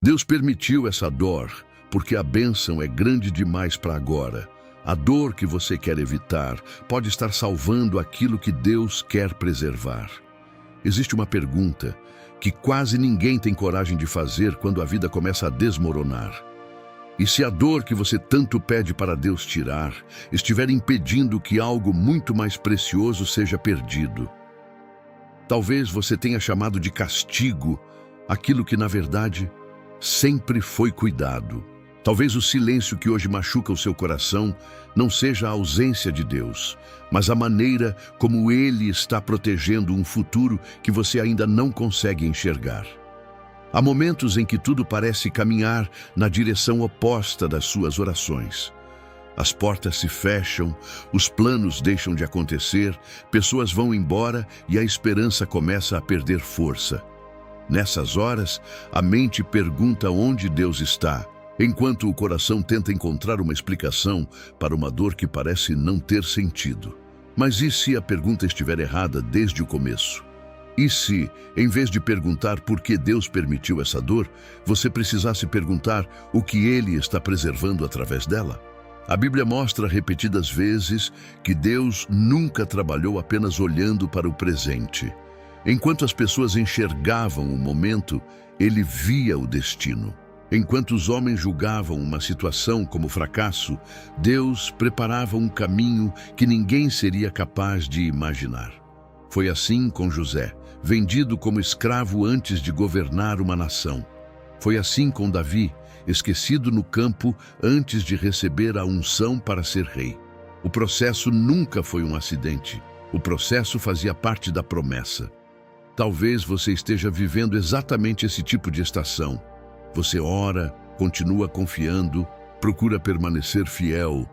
Deus permitiu essa dor porque a bênção é grande demais para agora. A dor que você quer evitar pode estar salvando aquilo que Deus quer preservar. Existe uma pergunta que quase ninguém tem coragem de fazer quando a vida começa a desmoronar. E se a dor que você tanto pede para Deus tirar estiver impedindo que algo muito mais precioso seja perdido? Talvez você tenha chamado de castigo aquilo que, na verdade, sempre foi cuidado. Talvez o silêncio que hoje machuca o seu coração não seja a ausência de Deus, mas a maneira como Ele está protegendo um futuro que você ainda não consegue enxergar. Há momentos em que tudo parece caminhar na direção oposta das suas orações. As portas se fecham, os planos deixam de acontecer, pessoas vão embora e a esperança começa a perder força. Nessas horas, a mente pergunta onde Deus está, enquanto o coração tenta encontrar uma explicação para uma dor que parece não ter sentido. Mas e se a pergunta estiver errada desde o começo? E se, em vez de perguntar por que Deus permitiu essa dor, você precisasse perguntar o que Ele está preservando através dela? A Bíblia mostra repetidas vezes que Deus nunca trabalhou apenas olhando para o presente. Enquanto as pessoas enxergavam o momento, Ele via o destino. Enquanto os homens julgavam uma situação como fracasso, Deus preparava um caminho que ninguém seria capaz de imaginar. Foi assim com José, vendido como escravo antes de governar uma nação. Foi assim com Davi, esquecido no campo antes de receber a unção para ser rei. O processo nunca foi um acidente. O processo fazia parte da promessa. Talvez você esteja vivendo exatamente esse tipo de estação. Você ora, continua confiando, procura permanecer fiel,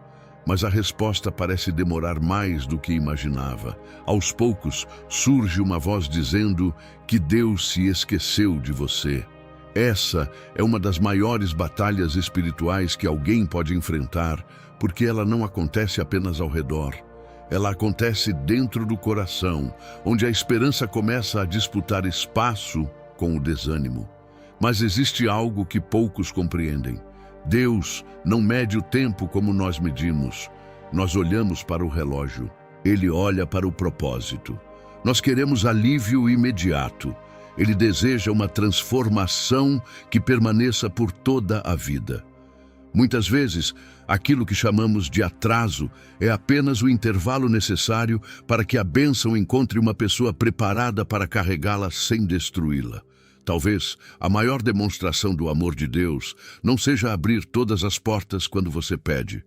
mas a resposta parece demorar mais do que imaginava. Aos poucos, surge uma voz dizendo que Deus se esqueceu de você. Essa é uma das maiores batalhas espirituais que alguém pode enfrentar, porque ela não acontece apenas ao redor. Ela acontece dentro do coração, onde a esperança começa a disputar espaço com o desânimo. Mas existe algo que poucos compreendem. Deus não mede o tempo como nós medimos. Nós olhamos para o relógio. Ele olha para o propósito. Nós queremos alívio imediato. Ele deseja uma transformação que permaneça por toda a vida. Muitas vezes, aquilo que chamamos de atraso é apenas o intervalo necessário para que a bênção encontre uma pessoa preparada para carregá-la sem destruí-la. Talvez a maior demonstração do amor de Deus não seja abrir todas as portas quando você pede.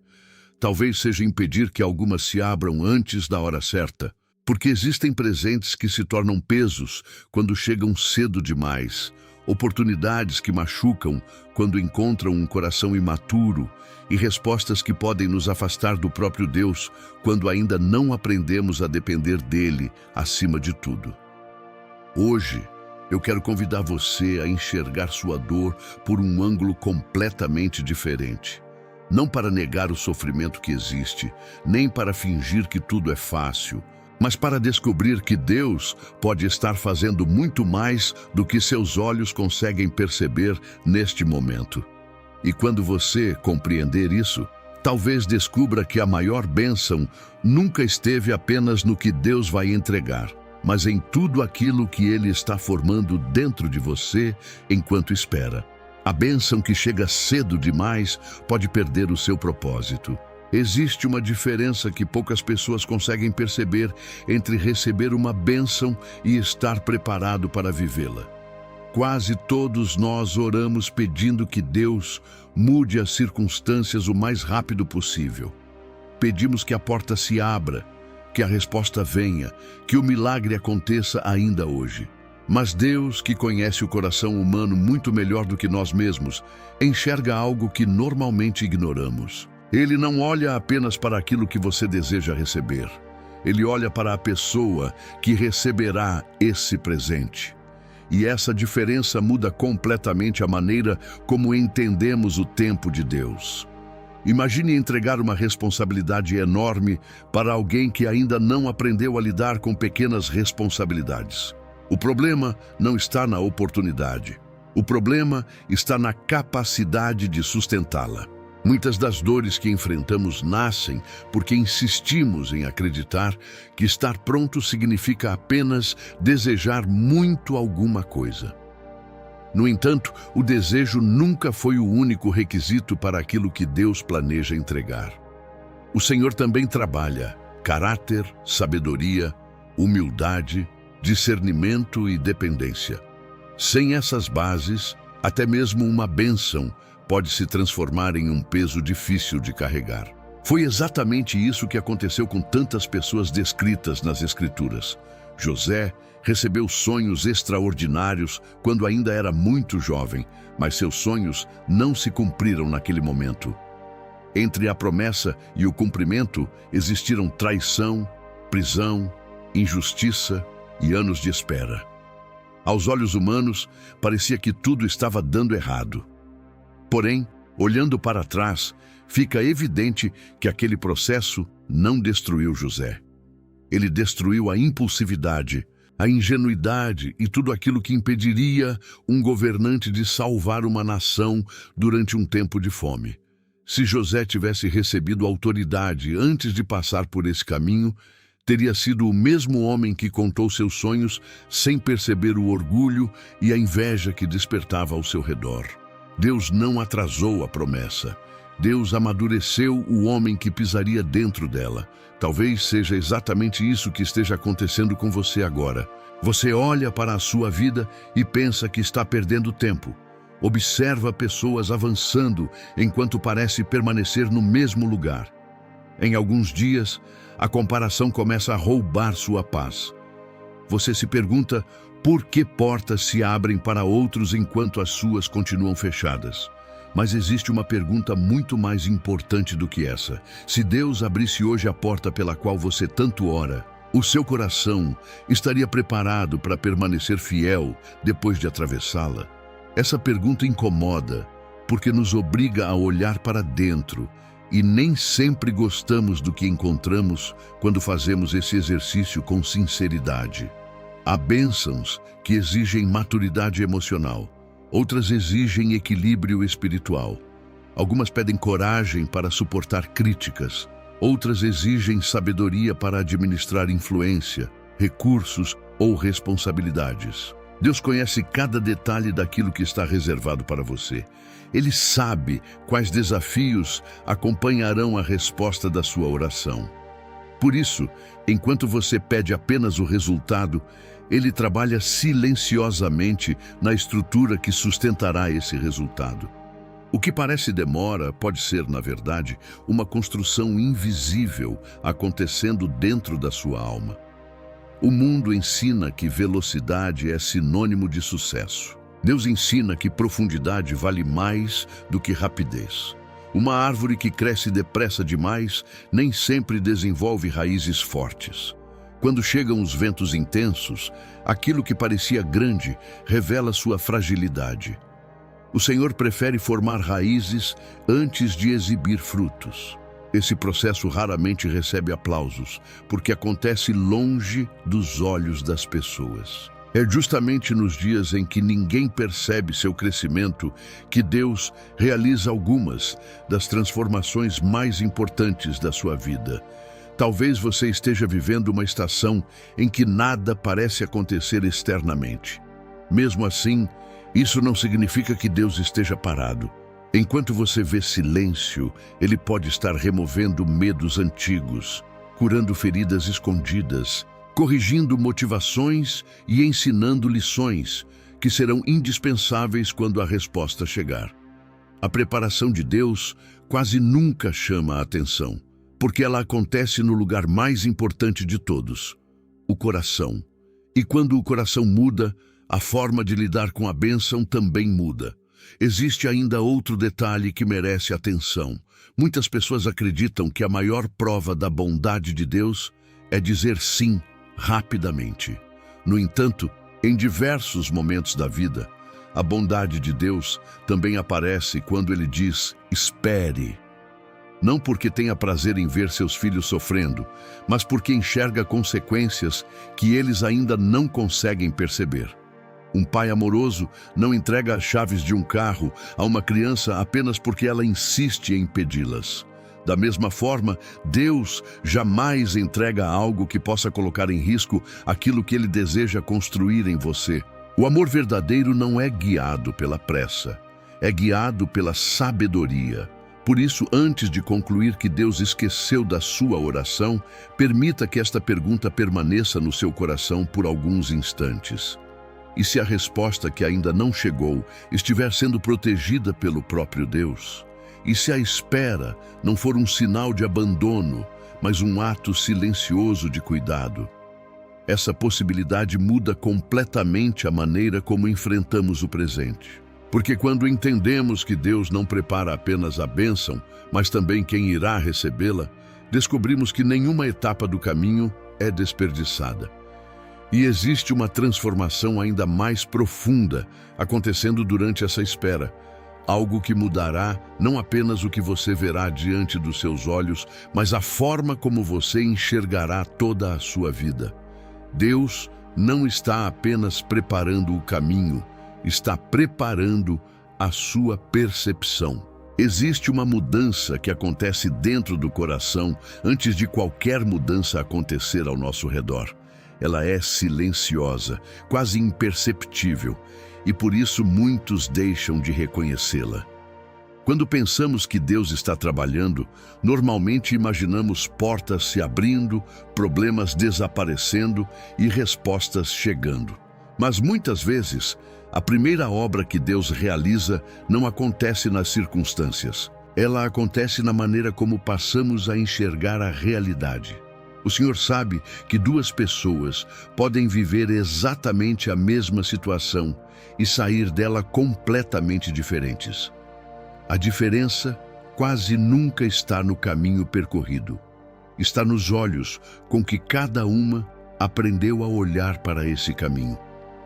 Talvez seja impedir que algumas se abram antes da hora certa, porque existem presentes que se tornam pesos quando chegam cedo demais, oportunidades que machucam quando encontram um coração imaturo e respostas que podem nos afastar do próprio Deus quando ainda não aprendemos a depender dele acima de tudo. Hoje, eu quero convidar você a enxergar sua dor por um ângulo completamente diferente. Não para negar o sofrimento que existe, nem para fingir que tudo é fácil, mas para descobrir que Deus pode estar fazendo muito mais do que seus olhos conseguem perceber neste momento. E quando você compreender isso, talvez descubra que a maior bênção nunca esteve apenas no que Deus vai entregar, mas em tudo aquilo que Ele está formando dentro de você enquanto espera. A bênção que chega cedo demais pode perder o seu propósito. Existe uma diferença que poucas pessoas conseguem perceber entre receber uma bênção e estar preparado para vivê-la. Quase todos nós oramos pedindo que Deus mude as circunstâncias o mais rápido possível. Pedimos que a porta se abra, que a resposta venha, que o milagre aconteça ainda hoje. Mas Deus, que conhece o coração humano muito melhor do que nós mesmos, enxerga algo que normalmente ignoramos. Ele não olha apenas para aquilo que você deseja receber. Ele olha para a pessoa que receberá esse presente. E essa diferença muda completamente a maneira como entendemos o tempo de Deus. Imagine entregar uma responsabilidade enorme para alguém que ainda não aprendeu a lidar com pequenas responsabilidades. O problema não está na oportunidade. O problema está na capacidade de sustentá-la. Muitas das dores que enfrentamos nascem porque insistimos em acreditar que estar pronto significa apenas desejar muito alguma coisa. No entanto, o desejo nunca foi o único requisito para aquilo que Deus planeja entregar. O Senhor também trabalha caráter, sabedoria, humildade, discernimento e dependência. Sem essas bases, até mesmo uma bênção pode se transformar em um peso difícil de carregar. Foi exatamente isso que aconteceu com tantas pessoas descritas nas Escrituras. José recebeu sonhos extraordinários quando ainda era muito jovem, mas seus sonhos não se cumpriram naquele momento. Entre a promessa e o cumprimento existiram traição, prisão, injustiça e anos de espera. Aos olhos humanos, parecia que tudo estava dando errado. Porém, olhando para trás, fica evidente que aquele processo não destruiu José. Ele destruiu a impulsividade, a ingenuidade e tudo aquilo que impediria um governante de salvar uma nação durante um tempo de fome. Se José tivesse recebido autoridade antes de passar por esse caminho, teria sido o mesmo homem que contou seus sonhos sem perceber o orgulho e a inveja que despertava ao seu redor. Deus não atrasou a promessa. Deus amadureceu o homem que pisaria dentro dela. Talvez seja exatamente isso que esteja acontecendo com você agora. Você olha para a sua vida e pensa que está perdendo tempo. Observa pessoas avançando enquanto parece permanecer no mesmo lugar. Em alguns dias, a comparação começa a roubar sua paz. Você se pergunta por que portas se abrem para outros enquanto as suas continuam fechadas. Mas existe uma pergunta muito mais importante do que essa. Se Deus abrisse hoje a porta pela qual você tanto ora, o seu coração estaria preparado para permanecer fiel depois de atravessá-la? Essa pergunta incomoda, porque nos obriga a olhar para dentro, e nem sempre gostamos do que encontramos quando fazemos esse exercício com sinceridade. Há bênçãos que exigem maturidade emocional, outras exigem equilíbrio espiritual. Algumas pedem coragem para suportar críticas, outras exigem sabedoria para administrar influência, recursos ou responsabilidades. Deus conhece cada detalhe daquilo que está reservado para você. Ele sabe quais desafios acompanharão a resposta da sua oração. Por isso, enquanto você pede apenas o resultado, Ele trabalha silenciosamente na estrutura que sustentará esse resultado. O que parece demora pode ser, na verdade, uma construção invisível acontecendo dentro da sua alma. O mundo ensina que velocidade é sinônimo de sucesso. Deus ensina que profundidade vale mais do que rapidez. Uma árvore que cresce depressa demais nem sempre desenvolve raízes fortes. Quando chegam os ventos intensos, aquilo que parecia grande revela sua fragilidade. O Senhor prefere formar raízes antes de exibir frutos. Esse processo raramente recebe aplausos, porque acontece longe dos olhos das pessoas. É justamente nos dias em que ninguém percebe seu crescimento que Deus realiza algumas das transformações mais importantes da sua vida. Talvez você esteja vivendo uma estação em que nada parece acontecer externamente. Mesmo assim, isso não significa que Deus esteja parado. Enquanto você vê silêncio, Ele pode estar removendo medos antigos, curando feridas escondidas, corrigindo motivações e ensinando lições que serão indispensáveis quando a resposta chegar. A preparação de Deus quase nunca chama a atenção, porque ela acontece no lugar mais importante de todos, o coração. E quando o coração muda, a forma de lidar com a bênção também muda. Existe ainda outro detalhe que merece atenção. Muitas pessoas acreditam que a maior prova da bondade de Deus é dizer sim rapidamente. No entanto, em diversos momentos da vida, a bondade de Deus também aparece quando Ele diz: espere. Não porque tenha prazer em ver seus filhos sofrendo, mas porque enxerga consequências que eles ainda não conseguem perceber. Um pai amoroso não entrega as chaves de um carro a uma criança apenas porque ela insiste em pedi-las. Da mesma forma, Deus jamais entrega algo que possa colocar em risco aquilo que Ele deseja construir em você. O amor verdadeiro não é guiado pela pressa, é guiado pela sabedoria. Por isso, antes de concluir que Deus esqueceu da sua oração, permita que esta pergunta permaneça no seu coração por alguns instantes. E se a resposta que ainda não chegou estiver sendo protegida pelo próprio Deus? E se a espera não for um sinal de abandono, mas um ato silencioso de cuidado? Essa possibilidade muda completamente a maneira como enfrentamos o presente. Porque quando entendemos que Deus não prepara apenas a bênção, mas também quem irá recebê-la, descobrimos que nenhuma etapa do caminho é desperdiçada. E existe uma transformação ainda mais profunda acontecendo durante essa espera. Algo que mudará não apenas o que você verá diante dos seus olhos, mas a forma como você enxergará toda a sua vida. Deus não está apenas preparando o caminho, está preparando a sua percepção. Existe uma mudança que acontece dentro do coração antes de qualquer mudança acontecer ao nosso redor. Ela é silenciosa, quase imperceptível, e por isso muitos deixam de reconhecê-la. Quando pensamos que Deus está trabalhando, normalmente imaginamos portas se abrindo, problemas desaparecendo e respostas chegando. Mas muitas vezes, a primeira obra que Deus realiza não acontece nas circunstâncias. Ela acontece na maneira como passamos a enxergar a realidade. O Senhor sabe que duas pessoas podem viver exatamente a mesma situação e sair dela completamente diferentes. A diferença quase nunca está no caminho percorrido. Está nos olhos com que cada uma aprendeu a olhar para esse caminho.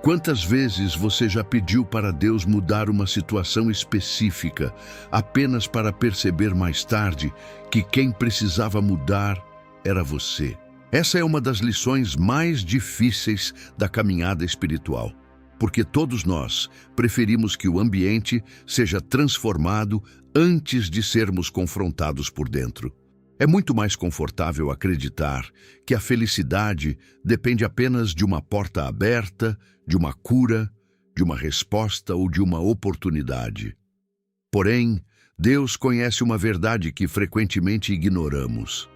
Quantas vezes você já pediu para Deus mudar uma situação específica apenas para perceber mais tarde que quem precisava mudar era você? Essa é uma das lições mais difíceis da caminhada espiritual, porque todos nós preferimos que o ambiente seja transformado antes de sermos confrontados por dentro. É muito mais confortável acreditar que a felicidade depende apenas de uma porta aberta, de uma cura, de uma resposta ou de uma oportunidade. Porém, Deus conhece uma verdade que frequentemente ignoramos.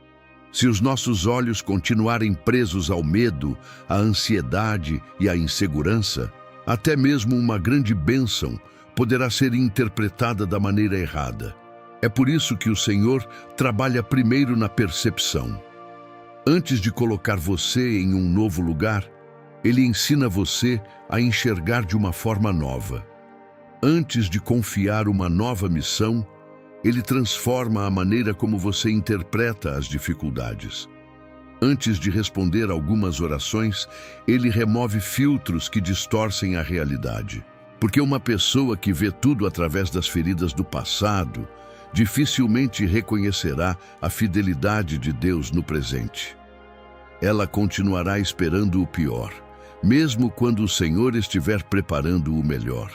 Se os nossos olhos continuarem presos ao medo, à ansiedade e à insegurança, até mesmo uma grande bênção poderá ser interpretada da maneira errada. É por isso que o Senhor trabalha primeiro na percepção. Antes de colocar você em um novo lugar, Ele ensina você a enxergar de uma forma nova. Antes de confiar uma nova missão, Ele transforma a maneira como você interpreta as dificuldades. Antes de responder algumas orações, Ele remove filtros que distorcem a realidade. Porque uma pessoa que vê tudo através das feridas do passado, dificilmente reconhecerá a fidelidade de Deus no presente. Ela continuará esperando o pior, mesmo quando o Senhor estiver preparando o melhor.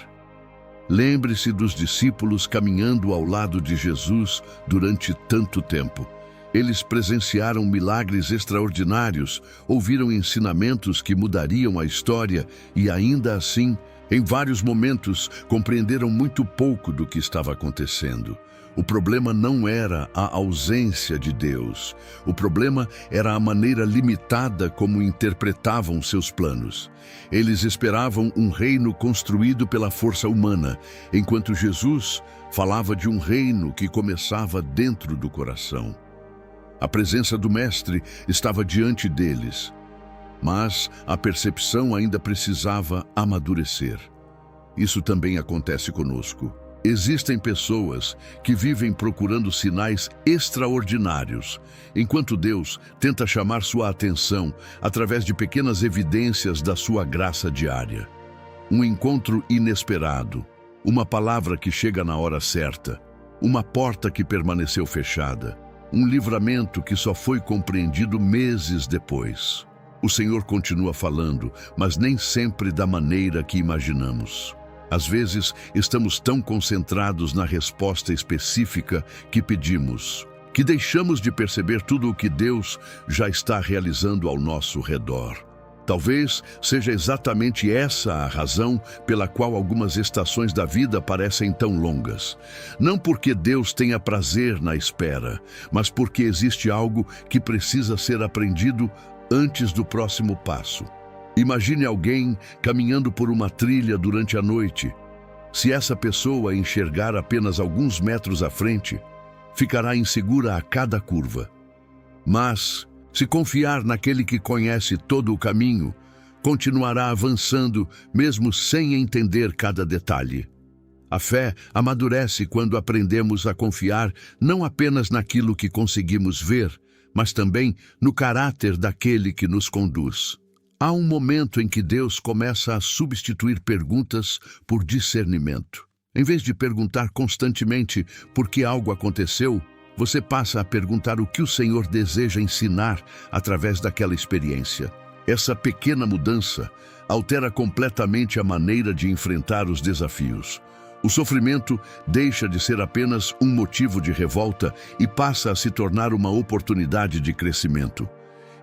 Lembre-se dos discípulos caminhando ao lado de Jesus durante tanto tempo. Eles presenciaram milagres extraordinários, ouviram ensinamentos que mudariam a história e, ainda assim, em vários momentos, compreenderam muito pouco do que estava acontecendo. O problema não era a ausência de Deus. O problema era a maneira limitada como interpretavam seus planos. Eles esperavam um reino construído pela força humana, enquanto Jesus falava de um reino que começava dentro do coração. A presença do Mestre estava diante deles, mas a percepção ainda precisava amadurecer. Isso também acontece conosco. Existem pessoas que vivem procurando sinais extraordinários, enquanto Deus tenta chamar sua atenção através de pequenas evidências da sua graça diária. Um encontro inesperado, uma palavra que chega na hora certa, uma porta que permaneceu fechada, um livramento que só foi compreendido meses depois. O Senhor continua falando, mas nem sempre da maneira que imaginamos. Às vezes, estamos tão concentrados na resposta específica que pedimos, que deixamos de perceber tudo o que Deus já está realizando ao nosso redor. Talvez seja exatamente essa a razão pela qual algumas estações da vida parecem tão longas. Não porque Deus tenha prazer na espera, mas porque existe algo que precisa ser aprendido antes do próximo passo. Imagine alguém caminhando por uma trilha durante a noite. Se essa pessoa enxergar apenas alguns metros à frente, ficará insegura a cada curva. Mas, se confiar naquele que conhece todo o caminho, continuará avançando mesmo sem entender cada detalhe. A fé amadurece quando aprendemos a confiar não apenas naquilo que conseguimos ver, mas também no caráter daquele que nos conduz. Há um momento em que Deus começa a substituir perguntas por discernimento. Em vez de perguntar constantemente por que algo aconteceu, você passa a perguntar o que o Senhor deseja ensinar através daquela experiência. Essa pequena mudança altera completamente a maneira de enfrentar os desafios. O sofrimento deixa de ser apenas um motivo de revolta e passa a se tornar uma oportunidade de crescimento.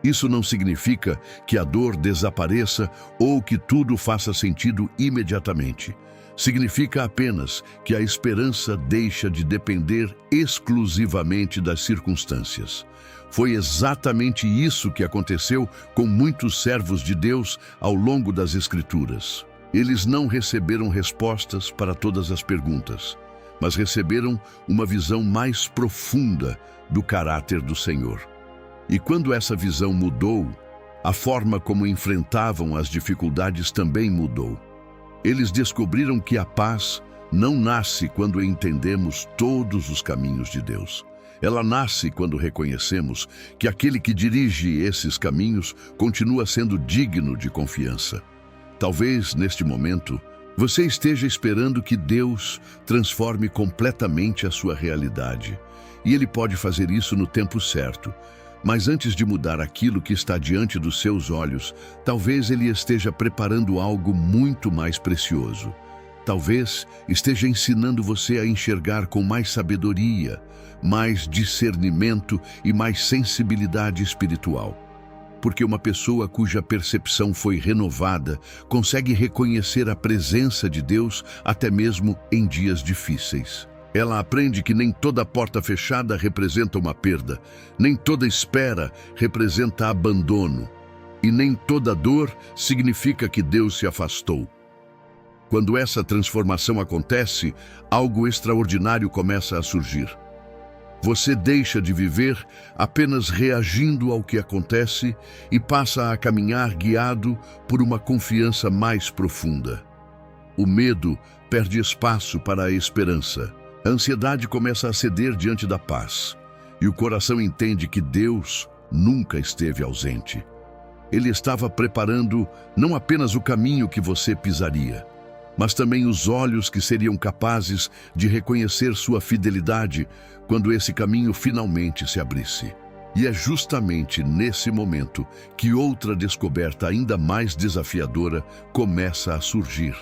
Isso não significa que a dor desapareça ou que tudo faça sentido imediatamente. Significa apenas que a esperança deixa de depender exclusivamente das circunstâncias. Foi exatamente isso que aconteceu com muitos servos de Deus ao longo das Escrituras. Eles não receberam respostas para todas as perguntas, mas receberam uma visão mais profunda do caráter do Senhor. E quando essa visão mudou, a forma como enfrentavam as dificuldades também mudou. Eles descobriram que a paz não nasce quando entendemos todos os caminhos de Deus. Ela nasce quando reconhecemos que aquele que dirige esses caminhos continua sendo digno de confiança. Talvez, neste momento, você esteja esperando que Deus transforme completamente a sua realidade. E Ele pode fazer isso no tempo certo. Mas antes de mudar aquilo que está diante dos seus olhos, talvez Ele esteja preparando algo muito mais precioso. Talvez esteja ensinando você a enxergar com mais sabedoria, mais discernimento e mais sensibilidade espiritual. Porque uma pessoa cuja percepção foi renovada consegue reconhecer a presença de Deus até mesmo em dias difíceis. Ela aprende que nem toda porta fechada representa uma perda, nem toda espera representa abandono, e nem toda dor significa que Deus se afastou. Quando essa transformação acontece, algo extraordinário começa a surgir. Você deixa de viver apenas reagindo ao que acontece e passa a caminhar guiado por uma confiança mais profunda. O medo perde espaço para a esperança. A ansiedade começa a ceder diante da paz, e o coração entende que Deus nunca esteve ausente. Ele estava preparando não apenas o caminho que você pisaria, mas também os olhos que seriam capazes de reconhecer sua fidelidade quando esse caminho finalmente se abrisse. E é justamente nesse momento que outra descoberta ainda mais desafiadora começa a surgir.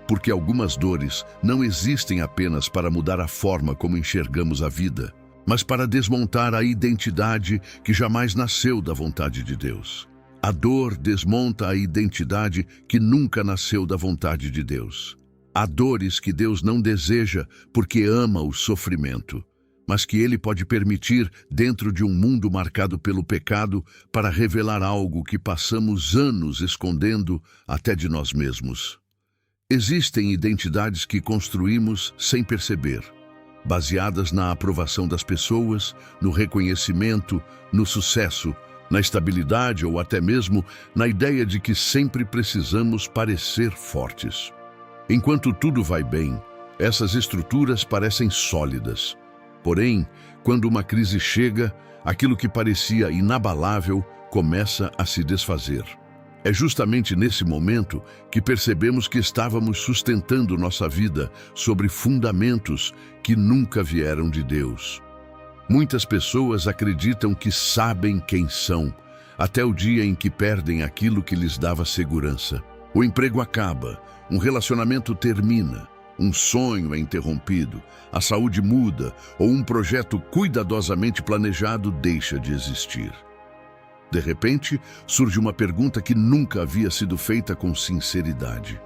Porque algumas dores não existem apenas para mudar a forma como enxergamos a vida, mas para desmontar a identidade que jamais nasceu da vontade de Deus. A dor desmonta a identidade que nunca nasceu da vontade de Deus. Há dores que Deus não deseja porque ama o sofrimento, mas que Ele pode permitir dentro de um mundo marcado pelo pecado para revelar algo que passamos anos escondendo até de nós mesmos. Existem identidades que construímos sem perceber, baseadas na aprovação das pessoas, no reconhecimento, no sucesso, na estabilidade ou até mesmo na ideia de que sempre precisamos parecer fortes. Enquanto tudo vai bem, essas estruturas parecem sólidas. Porém, quando uma crise chega, aquilo que parecia inabalável começa a se desfazer. É justamente nesse momento que percebemos que estávamos sustentando nossa vida sobre fundamentos que nunca vieram de Deus. Muitas pessoas acreditam que sabem quem são, até o dia em que perdem aquilo que lhes dava segurança. O emprego acaba, um relacionamento termina, um sonho é interrompido, a saúde muda ou um projeto cuidadosamente planejado deixa de existir. De repente, surge uma pergunta que nunca havia sido feita com sinceridade.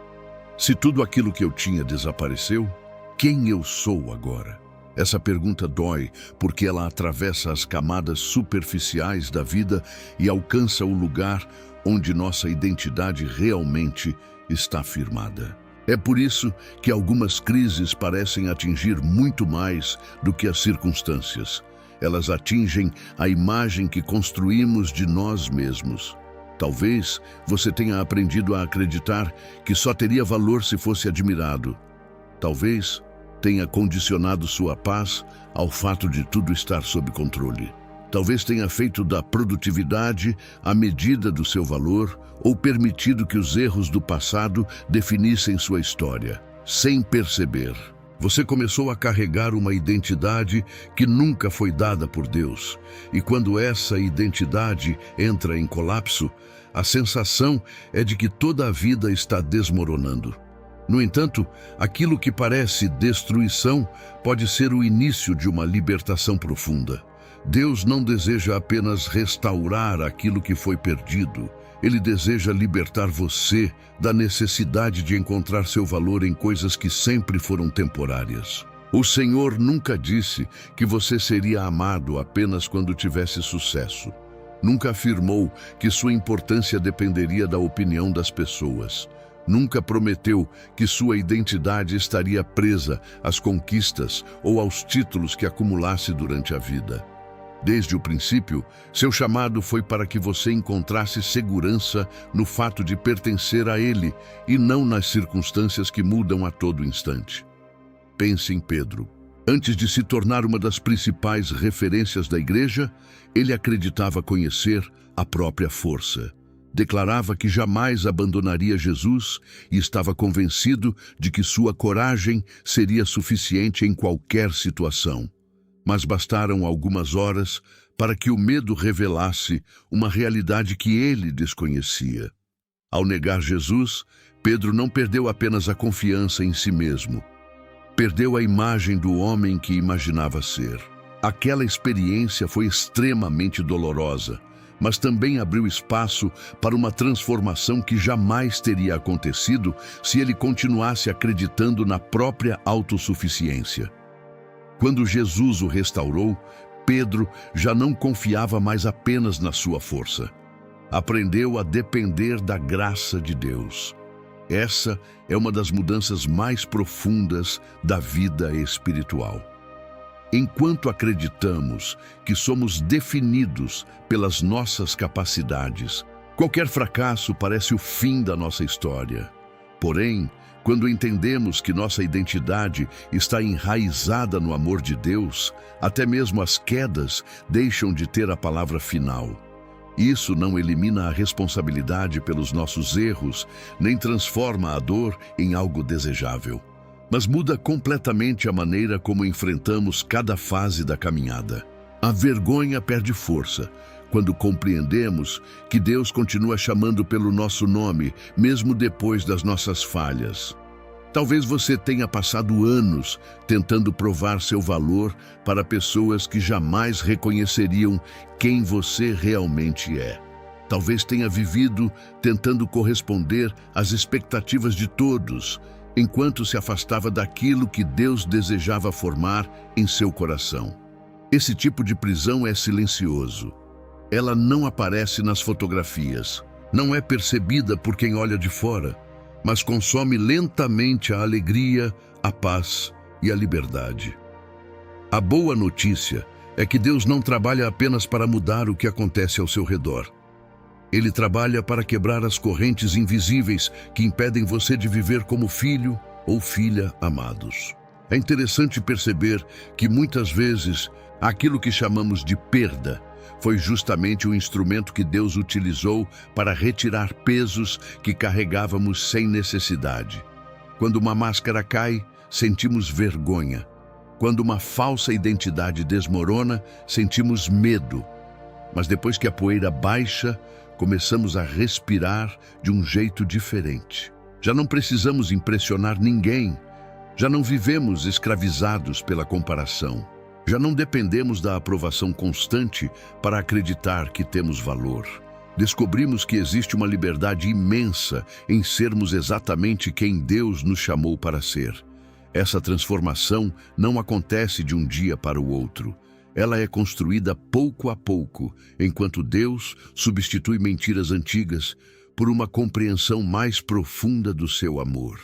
Se tudo aquilo que eu tinha desapareceu, quem eu sou agora? Essa pergunta dói porque ela atravessa as camadas superficiais da vida e alcança o lugar onde nossa identidade realmente está firmada. É por isso que algumas crises parecem atingir muito mais do que as circunstâncias. Elas atingem a imagem que construímos de nós mesmos. Talvez você tenha aprendido a acreditar que só teria valor se fosse admirado. Talvez tenha condicionado sua paz ao fato de tudo estar sob controle. Talvez tenha feito da produtividade a medida do seu valor ou permitido que os erros do passado definissem sua história. Sem perceber, você começou a carregar uma identidade que nunca foi dada por Deus. E quando essa identidade entra em colapso, a sensação é de que toda a vida está desmoronando. No entanto, aquilo que parece destruição pode ser o início de uma libertação profunda. Deus não deseja apenas restaurar aquilo que foi perdido. Ele deseja libertar você da necessidade de encontrar seu valor em coisas que sempre foram temporárias. O Senhor nunca disse que você seria amado apenas quando tivesse sucesso. Nunca afirmou que sua importância dependeria da opinião das pessoas. Nunca prometeu que sua identidade estaria presa às conquistas ou aos títulos que acumulasse durante a vida. Desde o princípio, seu chamado foi para que você encontrasse segurança no fato de pertencer a Ele e não nas circunstâncias que mudam a todo instante. Pense em Pedro. Antes de se tornar uma das principais referências da igreja, ele acreditava conhecer a própria força. Declarava que jamais abandonaria Jesus e estava convencido de que sua coragem seria suficiente em qualquer situação. Mas bastaram algumas horas para que o medo revelasse uma realidade que ele desconhecia. Ao negar Jesus, Pedro não perdeu apenas a confiança em si mesmo. Perdeu a imagem do homem que imaginava ser. Aquela experiência foi extremamente dolorosa, mas também abriu espaço para uma transformação que jamais teria acontecido se ele continuasse acreditando na própria autossuficiência. Quando Jesus o restaurou, Pedro já não confiava mais apenas na sua força. Aprendeu a depender da graça de Deus. Essa é uma das mudanças mais profundas da vida espiritual. Enquanto acreditamos que somos definidos pelas nossas capacidades, qualquer fracasso parece o fim da nossa história. Porém, quando entendemos que nossa identidade está enraizada no amor de Deus, até mesmo as quedas deixam de ter a palavra final. Isso não elimina a responsabilidade pelos nossos erros, nem transforma a dor em algo desejável, mas muda completamente a maneira como enfrentamos cada fase da caminhada. A vergonha perde força quando compreendemos que Deus continua chamando pelo nosso nome, mesmo depois das nossas falhas. Talvez você tenha passado anos tentando provar seu valor para pessoas que jamais reconheceriam quem você realmente é. Talvez tenha vivido tentando corresponder às expectativas de todos, enquanto se afastava daquilo que Deus desejava formar em seu coração. Esse tipo de prisão é silencioso. Ela não aparece nas fotografias, não é percebida por quem olha de fora, mas consome lentamente a alegria, a paz e a liberdade. A boa notícia é que Deus não trabalha apenas para mudar o que acontece ao seu redor. Ele trabalha para quebrar as correntes invisíveis que impedem você de viver como filho ou filha amados. É interessante perceber que muitas vezes aquilo que chamamos de perda foi justamente o instrumento que Deus utilizou para retirar pesos que carregávamos sem necessidade. Quando uma máscara cai, sentimos vergonha. Quando uma falsa identidade desmorona, sentimos medo. Mas depois que a poeira baixa, começamos a respirar de um jeito diferente. Já não precisamos impressionar ninguém. Já não vivemos escravizados pela comparação. Já não dependemos da aprovação constante para acreditar que temos valor. Descobrimos que existe uma liberdade imensa em sermos exatamente quem Deus nos chamou para ser. Essa transformação não acontece de um dia para o outro. Ela é construída pouco a pouco, enquanto Deus substitui mentiras antigas por uma compreensão mais profunda do seu amor.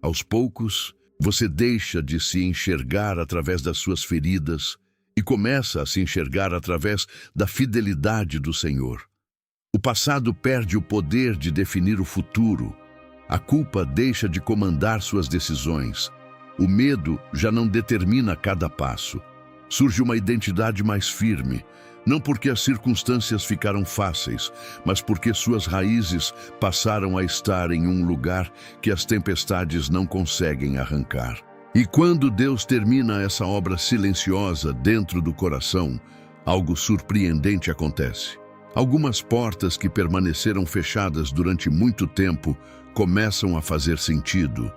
Aos poucos, você deixa de se enxergar através das suas feridas e começa a se enxergar através da fidelidade do Senhor. O passado perde o poder de definir o futuro. A culpa deixa de comandar suas decisões. O medo já não determina cada passo. Surge uma identidade mais firme, não porque as circunstâncias ficaram fáceis, mas porque suas raízes passaram a estar em um lugar que as tempestades não conseguem arrancar. E quando Deus termina essa obra silenciosa dentro do coração, algo surpreendente acontece. Algumas portas que permaneceram fechadas durante muito tempo começam a fazer sentido.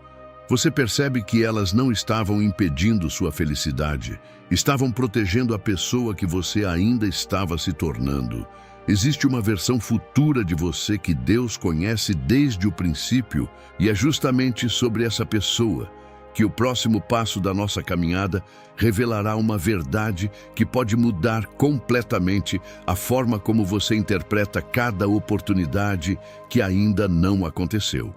Você percebe que elas não estavam impedindo sua felicidade, estavam protegendo a pessoa que você ainda estava se tornando. Existe uma versão futura de você que Deus conhece desde o princípio, e é justamente sobre essa pessoa que o próximo passo da nossa caminhada revelará uma verdade que pode mudar completamente a forma como você interpreta cada oportunidade que ainda não aconteceu.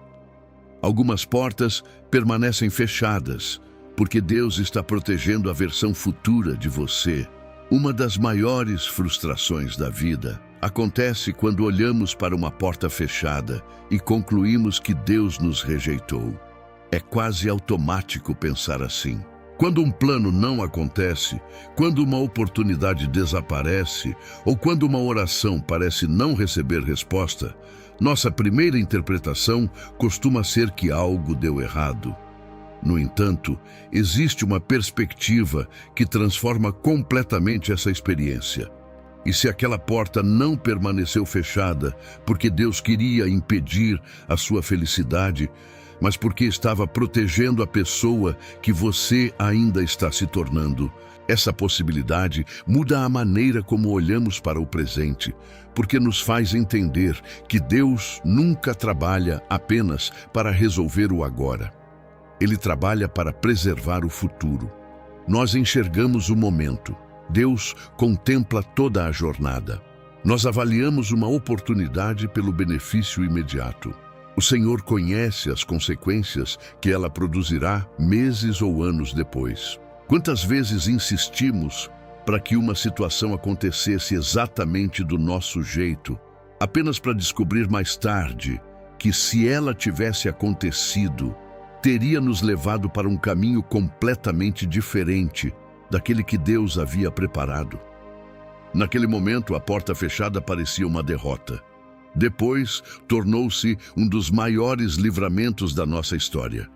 Algumas portas permanecem fechadas, porque Deus está protegendo a versão futura de você. Uma das maiores frustrações da vida acontece quando olhamos para uma porta fechada e concluímos que Deus nos rejeitou. É quase automático pensar assim. Quando um plano não acontece, quando uma oportunidade desaparece ou quando uma oração parece não receber resposta, nossa primeira interpretação costuma ser que algo deu errado. No entanto, existe uma perspectiva que transforma completamente essa experiência. E se aquela porta não permaneceu fechada porque Deus queria impedir a sua felicidade, mas porque estava protegendo a pessoa que você ainda está se tornando, essa possibilidade muda a maneira como olhamos para o presente, porque nos faz entender que Deus nunca trabalha apenas para resolver o agora. Ele trabalha para preservar o futuro. Nós enxergamos o momento. Deus contempla toda a jornada. Nós avaliamos uma oportunidade pelo benefício imediato. O Senhor conhece as consequências que ela produzirá meses ou anos depois. Quantas vezes insistimos para que uma situação acontecesse exatamente do nosso jeito, apenas para descobrir mais tarde que, se ela tivesse acontecido, teria nos levado para um caminho completamente diferente daquele que Deus havia preparado. Naquele momento, a porta fechada parecia uma derrota. Depois, tornou-se um dos maiores livramentos da nossa história.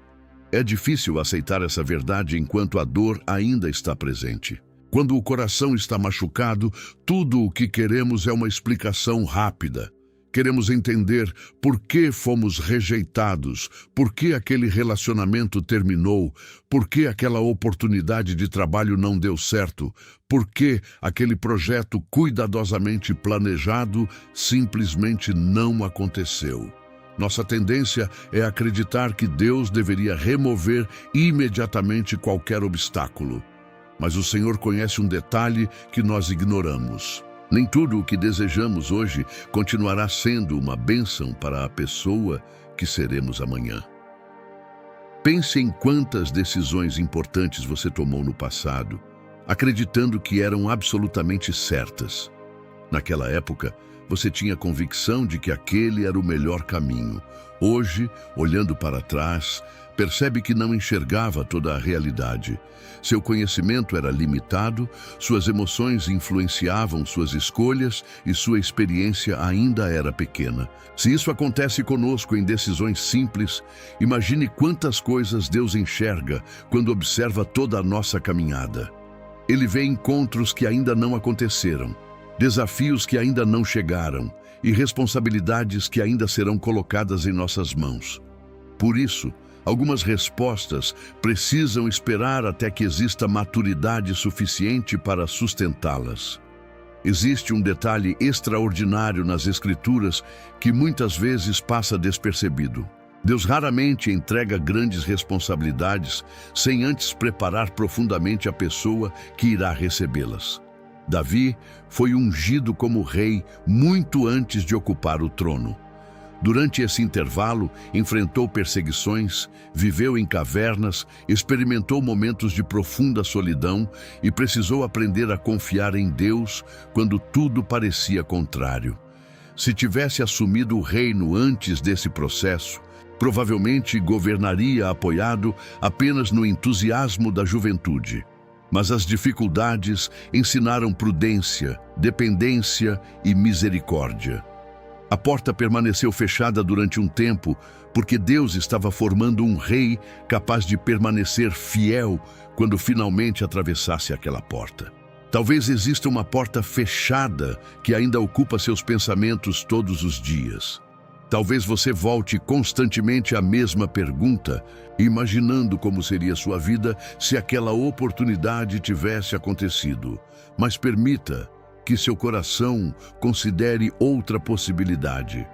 É difícil aceitar essa verdade enquanto a dor ainda está presente. Quando o coração está machucado, tudo o que queremos é uma explicação rápida. Queremos entender por que fomos rejeitados, por que aquele relacionamento terminou, por que aquela oportunidade de trabalho não deu certo, por que aquele projeto cuidadosamente planejado simplesmente não aconteceu. Nossa tendência é acreditar que Deus deveria remover imediatamente qualquer obstáculo. Mas o Senhor conhece um detalhe que nós ignoramos. Nem tudo o que desejamos hoje continuará sendo uma bênção para a pessoa que seremos amanhã. Pense em quantas decisões importantes você tomou no passado, acreditando que eram absolutamente certas. Naquela época, você tinha convicção de que aquele era o melhor caminho. Hoje, olhando para trás, percebe que não enxergava toda a realidade. Seu conhecimento era limitado, suas emoções influenciavam suas escolhas e sua experiência ainda era pequena. Se isso acontece conosco em decisões simples, imagine quantas coisas Deus enxerga quando observa toda a nossa caminhada. Ele vê encontros que ainda não aconteceram, desafios que ainda não chegaram e responsabilidades que ainda serão colocadas em nossas mãos. Por isso, algumas respostas precisam esperar até que exista maturidade suficiente para sustentá-las. Existe um detalhe extraordinário nas Escrituras que muitas vezes passa despercebido. Deus raramente entrega grandes responsabilidades sem antes preparar profundamente a pessoa que irá recebê-las. Davi foi ungido como rei muito antes de ocupar o trono. Durante esse intervalo, enfrentou perseguições, viveu em cavernas, experimentou momentos de profunda solidão e precisou aprender a confiar em Deus quando tudo parecia contrário. Se tivesse assumido o reino antes desse processo, provavelmente governaria apoiado apenas no entusiasmo da juventude. Mas as dificuldades ensinaram prudência, dependência e misericórdia. A porta permaneceu fechada durante um tempo, porque Deus estava formando um rei capaz de permanecer fiel quando finalmente atravessasse aquela porta. Talvez exista uma porta fechada que ainda ocupa seus pensamentos todos os dias. Talvez você volte constantemente à mesma pergunta, imaginando como seria sua vida se aquela oportunidade tivesse acontecido. Mas permita que seu coração considere outra possibilidade.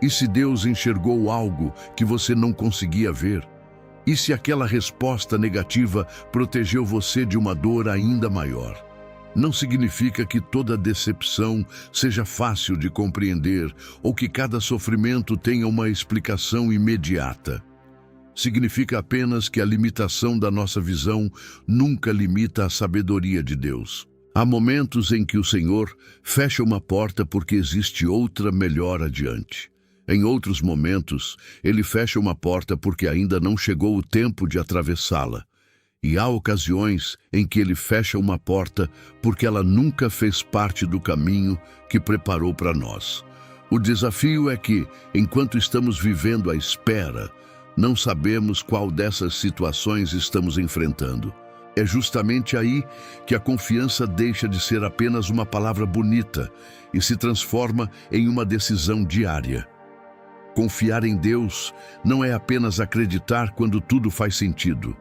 E se Deus enxergou algo que você não conseguia ver? E se aquela resposta negativa protegeu você de uma dor ainda maior? Não significa que toda decepção seja fácil de compreender ou que cada sofrimento tenha uma explicação imediata. Significa apenas que a limitação da nossa visão nunca limita a sabedoria de Deus. Há momentos em que o Senhor fecha uma porta porque existe outra melhor adiante. Em outros momentos, Ele fecha uma porta porque ainda não chegou o tempo de atravessá-la. E há ocasiões em que Ele fecha uma porta porque ela nunca fez parte do caminho que preparou para nós. O desafio é que, enquanto estamos vivendo à espera, não sabemos qual dessas situações estamos enfrentando. É justamente aí que a confiança deixa de ser apenas uma palavra bonita e se transforma em uma decisão diária. Confiar em Deus não é apenas acreditar quando tudo faz sentido.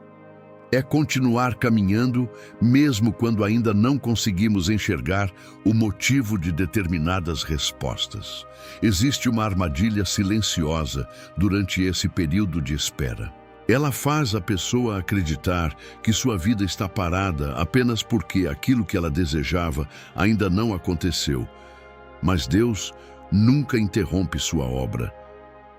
É continuar caminhando mesmo quando ainda não conseguimos enxergar o motivo de determinadas respostas. Existe uma armadilha silenciosa durante esse período de espera. Ela faz a pessoa acreditar que sua vida está parada apenas porque aquilo que ela desejava ainda não aconteceu. Mas Deus nunca interrompe sua obra.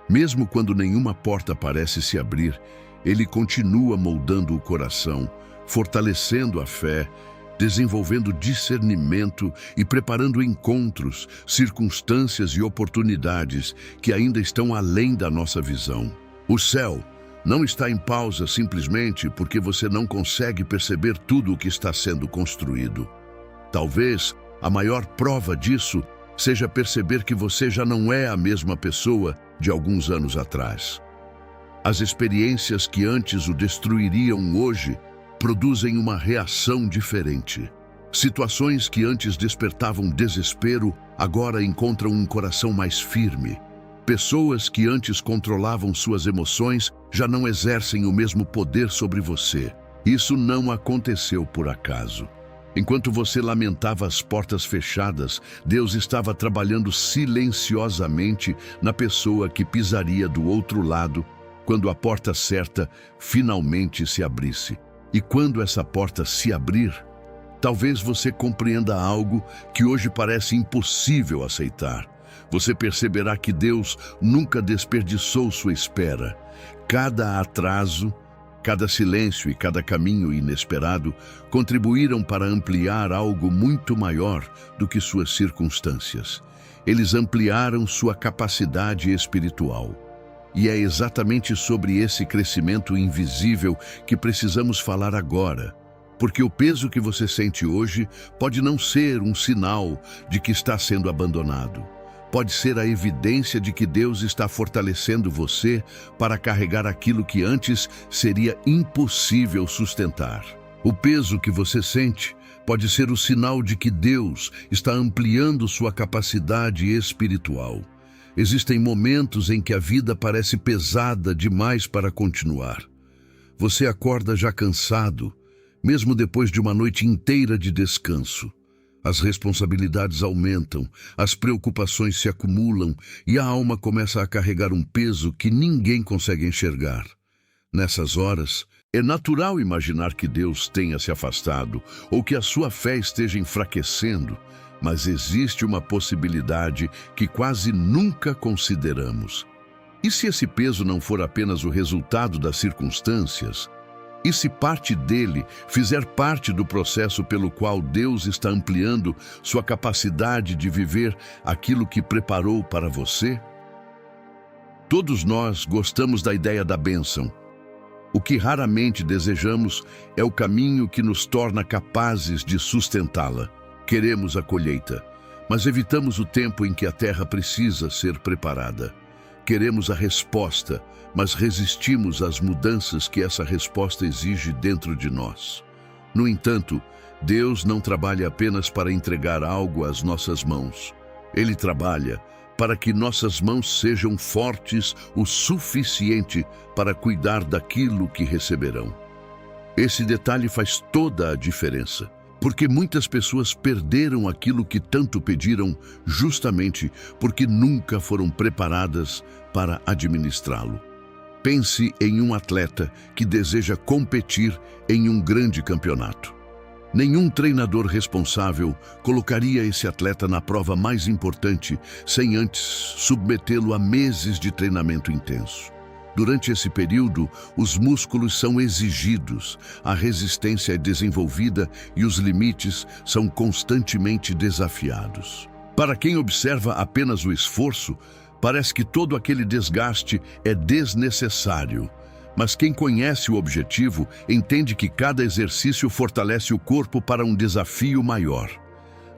Mesmo quando nenhuma porta parece se abrir, Ele continua moldando o coração, fortalecendo a fé, desenvolvendo discernimento e preparando encontros, circunstâncias e oportunidades que ainda estão além da nossa visão. O céu não está em pausa simplesmente porque você não consegue perceber tudo o que está sendo construído. Talvez a maior prova disso seja perceber que você já não é a mesma pessoa de alguns anos atrás. As experiências que antes o destruiriam hoje produzem uma reação diferente. Situações que antes despertavam desespero agora encontram um coração mais firme. Pessoas que antes controlavam suas emoções já não exercem o mesmo poder sobre você. Isso não aconteceu por acaso. Enquanto você lamentava as portas fechadas, Deus estava trabalhando silenciosamente na pessoa que pisaria do outro lado quando a porta certa finalmente se abrisse. E quando essa porta se abrir, talvez você compreenda algo que hoje parece impossível aceitar. Você perceberá que Deus nunca desperdiçou sua espera. Cada atraso, cada silêncio e cada caminho inesperado contribuíram para ampliar algo muito maior do que suas circunstâncias. Eles ampliaram sua capacidade espiritual. E é exatamente sobre esse crescimento invisível que precisamos falar agora. Porque o peso que você sente hoje pode não ser um sinal de que está sendo abandonado. Pode ser a evidência de que Deus está fortalecendo você para carregar aquilo que antes seria impossível sustentar. O peso que você sente Pode ser o sinal de que Deus está ampliando sua capacidade espiritual. Existem momentos em que a vida parece pesada demais para continuar. Você acorda já cansado, mesmo depois de uma noite inteira de descanso. As responsabilidades aumentam, as preocupações se acumulam e a alma começa a carregar um peso que ninguém consegue enxergar. Nessas horas, é natural imaginar que Deus tenha se afastado ou que a sua fé esteja enfraquecendo, mas existe uma possibilidade que quase nunca consideramos. E se esse peso não for apenas o resultado das circunstâncias? E se parte dele fizer parte do processo pelo qual Deus está ampliando sua capacidade de viver aquilo que preparou para você? Todos nós gostamos da ideia da bênção. O que raramente desejamos é o caminho que nos torna capazes de sustentá-la. Queremos a colheita, mas evitamos o tempo em que a terra precisa ser preparada. Queremos a resposta, mas resistimos às mudanças que essa resposta exige dentro de nós. No entanto, Deus não trabalha apenas para entregar algo às nossas mãos. Ele trabalha para que nossas mãos sejam fortes o suficiente para cuidar daquilo que receberão. Esse detalhe faz toda a diferença, porque muitas pessoas perderam aquilo que tanto pediram justamente porque nunca foram preparadas para administrá-lo. Pense em um atleta que deseja competir em um grande campeonato. Nenhum treinador responsável colocaria esse atleta na prova mais importante sem antes submetê-lo a meses de treinamento intenso. Durante esse período, os músculos são exigidos, a resistência é desenvolvida e os limites são constantemente desafiados. Para quem observa apenas o esforço, parece que todo aquele desgaste é desnecessário. Mas quem conhece o objetivo entende que cada exercício fortalece o corpo para um desafio maior.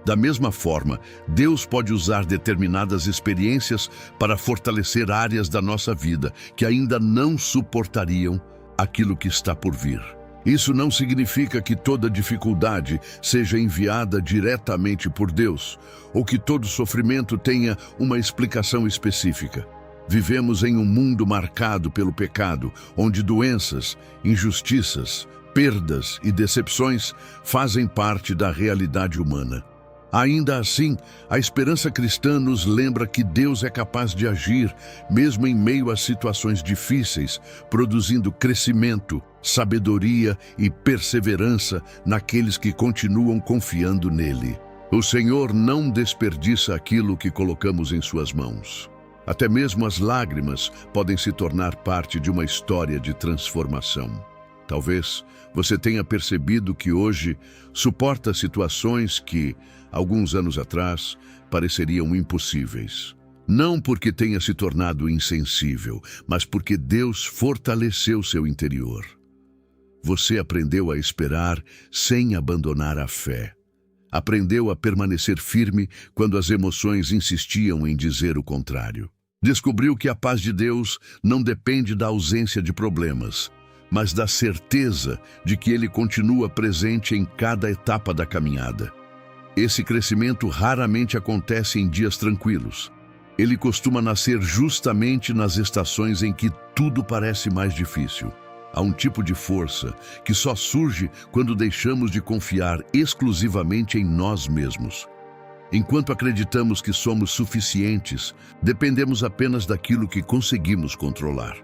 Da mesma forma, Deus pode usar determinadas experiências para fortalecer áreas da nossa vida que ainda não suportariam aquilo que está por vir. Isso não significa que toda dificuldade seja enviada diretamente por Deus, ou que todo sofrimento tenha uma explicação específica. Vivemos em um mundo marcado pelo pecado, onde doenças, injustiças, perdas e decepções fazem parte da realidade humana. Ainda assim, a esperança cristã nos lembra que Deus é capaz de agir, mesmo em meio a situações difíceis, produzindo crescimento, sabedoria e perseverança naqueles que continuam confiando nele. O Senhor não desperdiça aquilo que colocamos em suas mãos. Até mesmo as lágrimas podem se tornar parte de uma história de transformação. Talvez você tenha percebido que hoje suporta situações que, alguns anos atrás, pareceriam impossíveis. Não porque tenha se tornado insensível, mas porque Deus fortaleceu seu interior. Você aprendeu a esperar sem abandonar a fé. Aprendeu a permanecer firme quando as emoções insistiam em dizer o contrário. Descobriu que a paz de Deus não depende da ausência de problemas, mas da certeza de que Ele continua presente em cada etapa da caminhada. Esse crescimento raramente acontece em dias tranquilos. Ele costuma nascer justamente nas estações em que tudo parece mais difícil. Há um tipo de força que só surge quando deixamos de confiar exclusivamente em nós mesmos. Enquanto acreditamos que somos suficientes, dependemos apenas daquilo que conseguimos controlar.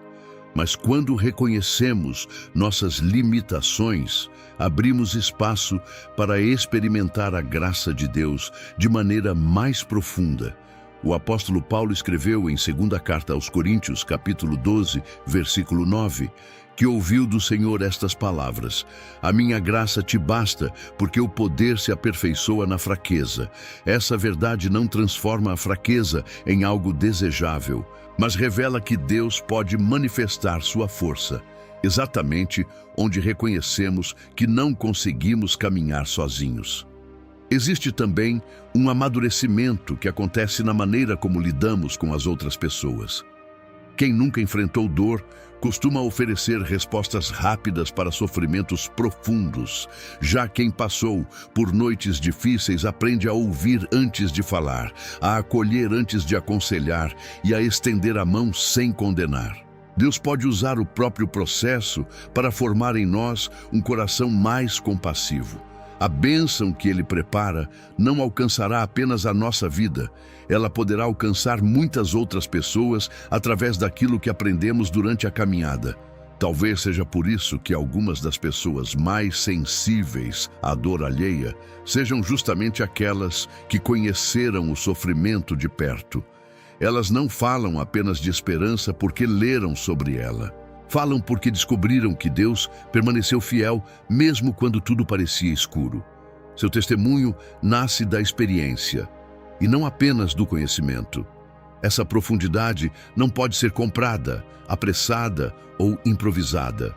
Mas quando reconhecemos nossas limitações, abrimos espaço para experimentar a graça de Deus de maneira mais profunda. O apóstolo Paulo escreveu em 2ª Carta aos Coríntios, capítulo 12, versículo 9, que ouviu do Senhor estas palavras: "A minha graça te basta, porque o poder se aperfeiçoa na fraqueza." Essa verdade não transforma a fraqueza em algo desejável, mas revela que Deus pode manifestar sua força, exatamente onde reconhecemos que não conseguimos caminhar sozinhos. Existe também um amadurecimento que acontece na maneira como lidamos com as outras pessoas. Quem nunca enfrentou dor costuma oferecer respostas rápidas para sofrimentos profundos. Já quem passou por noites difíceis aprende a ouvir antes de falar, a acolher antes de aconselhar e a estender a mão sem condenar. Deus pode usar o próprio processo para formar em nós um coração mais compassivo. A bênção que Ele prepara não alcançará apenas a nossa vida, ela poderá alcançar muitas outras pessoas através daquilo que aprendemos durante a caminhada. Talvez seja por isso que algumas das pessoas mais sensíveis à dor alheia sejam justamente aquelas que conheceram o sofrimento de perto. Elas não falam apenas de esperança porque leram sobre ela. Falam porque descobriram que Deus permaneceu fiel mesmo quando tudo parecia escuro. Seu testemunho nasce da experiência e não apenas do conhecimento. Essa profundidade não pode ser comprada, apressada ou improvisada.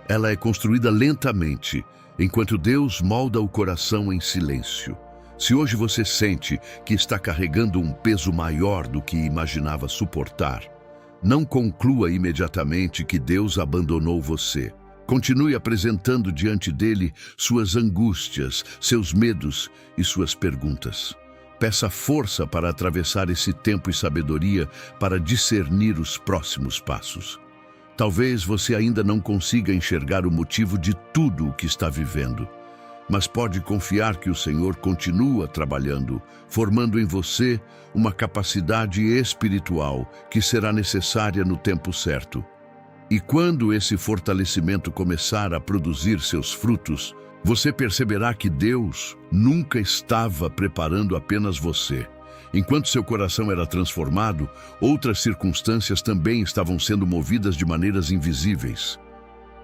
Ela é construída lentamente, enquanto Deus molda o coração em silêncio. Se hoje você sente que está carregando um peso maior do que imaginava suportar, não conclua imediatamente que Deus abandonou você. Continue apresentando diante dele suas angústias, seus medos e suas perguntas. Peça força para atravessar esse tempo e sabedoria para discernir os próximos passos. Talvez você ainda não consiga enxergar o motivo de tudo o que está vivendo, mas pode confiar que o Senhor continua trabalhando, formando em você uma capacidade espiritual que será necessária no tempo certo. E quando esse fortalecimento começar a produzir seus frutos, você perceberá que Deus nunca estava preparando apenas você. Enquanto seu coração era transformado, outras circunstâncias também estavam sendo movidas de maneiras invisíveis.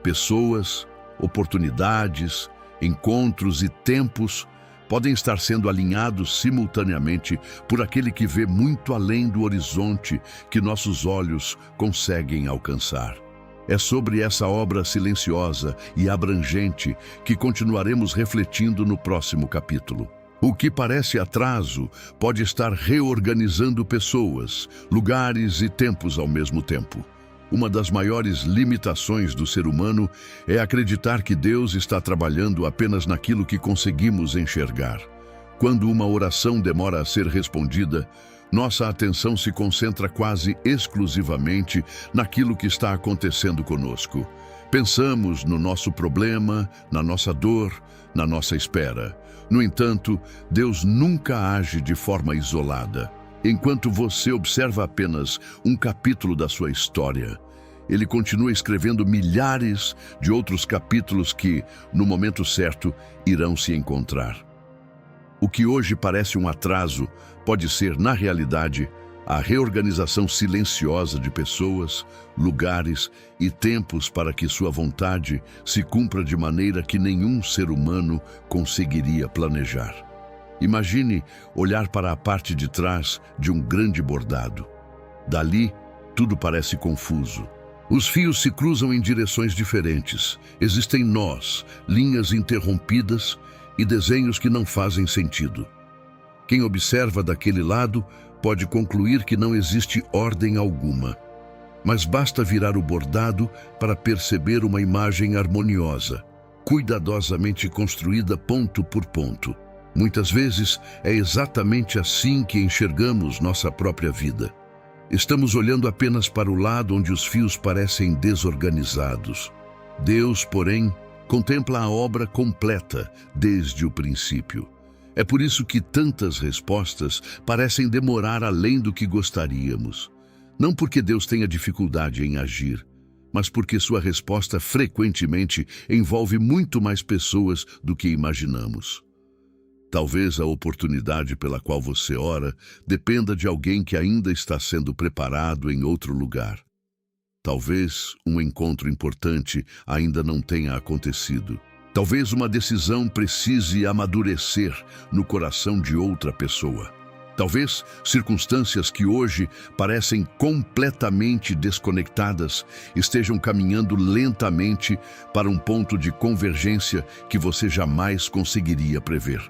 Pessoas, oportunidades, encontros e tempos podem estar sendo alinhados simultaneamente por aquele que vê muito além do horizonte que nossos olhos conseguem alcançar. É sobre essa obra silenciosa e abrangente que continuaremos refletindo no próximo capítulo. O que parece atraso pode estar reorganizando pessoas, lugares e tempos ao mesmo tempo. Uma das maiores limitações do ser humano é acreditar que Deus está trabalhando apenas naquilo que conseguimos enxergar. Quando uma oração demora a ser respondida, nossa atenção se concentra quase exclusivamente naquilo que está acontecendo conosco. Pensamos no nosso problema, na nossa dor, na nossa espera. No entanto, Deus nunca age de forma isolada. Enquanto você observa apenas um capítulo da sua história, Ele continua escrevendo milhares de outros capítulos que, no momento certo, irão se encontrar. O que hoje parece um atraso pode ser, na realidade, a reorganização silenciosa de pessoas, lugares e tempos para que sua vontade se cumpra de maneira que nenhum ser humano conseguiria planejar. Imagine olhar para a parte de trás de um grande bordado. Dali, tudo parece confuso. Os fios se cruzam em direções diferentes. Existem nós, linhas interrompidas e desenhos que não fazem sentido. Quem observa daquele lado pode concluir que não existe ordem alguma. Mas basta virar o bordado para perceber uma imagem harmoniosa, cuidadosamente construída ponto por ponto. Muitas vezes é exatamente assim que enxergamos nossa própria vida. Estamos olhando apenas para o lado onde os fios parecem desorganizados. Deus, porém, contempla a obra completa desde o princípio. É por isso que tantas respostas parecem demorar além do que gostaríamos. Não porque Deus tenha dificuldade em agir, mas porque sua resposta frequentemente envolve muito mais pessoas do que imaginamos. Talvez a oportunidade pela qual você ora dependa de alguém que ainda está sendo preparado em outro lugar. Talvez um encontro importante ainda não tenha acontecido. Talvez uma decisão precise amadurecer no coração de outra pessoa. Talvez circunstâncias que hoje parecem completamente desconectadas estejam caminhando lentamente para um ponto de convergência que você jamais conseguiria prever.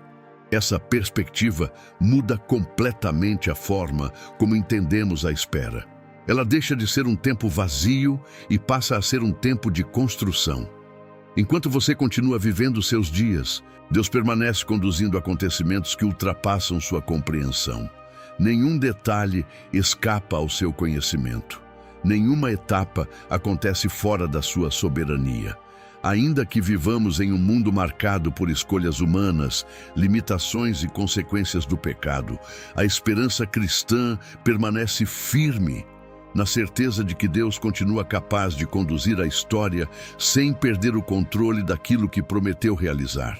Essa perspectiva muda completamente a forma como entendemos a espera. Ela deixa de ser um tempo vazio e passa a ser um tempo de construção. Enquanto você continua vivendo seus dias, Deus permanece conduzindo acontecimentos que ultrapassam sua compreensão. Nenhum detalhe escapa ao seu conhecimento. Nenhuma etapa acontece fora da sua soberania. Ainda que vivamos em um mundo marcado por escolhas humanas, limitações e consequências do pecado, a esperança cristã permanece firme, na certeza de que Deus continua capaz de conduzir a história sem perder o controle daquilo que prometeu realizar.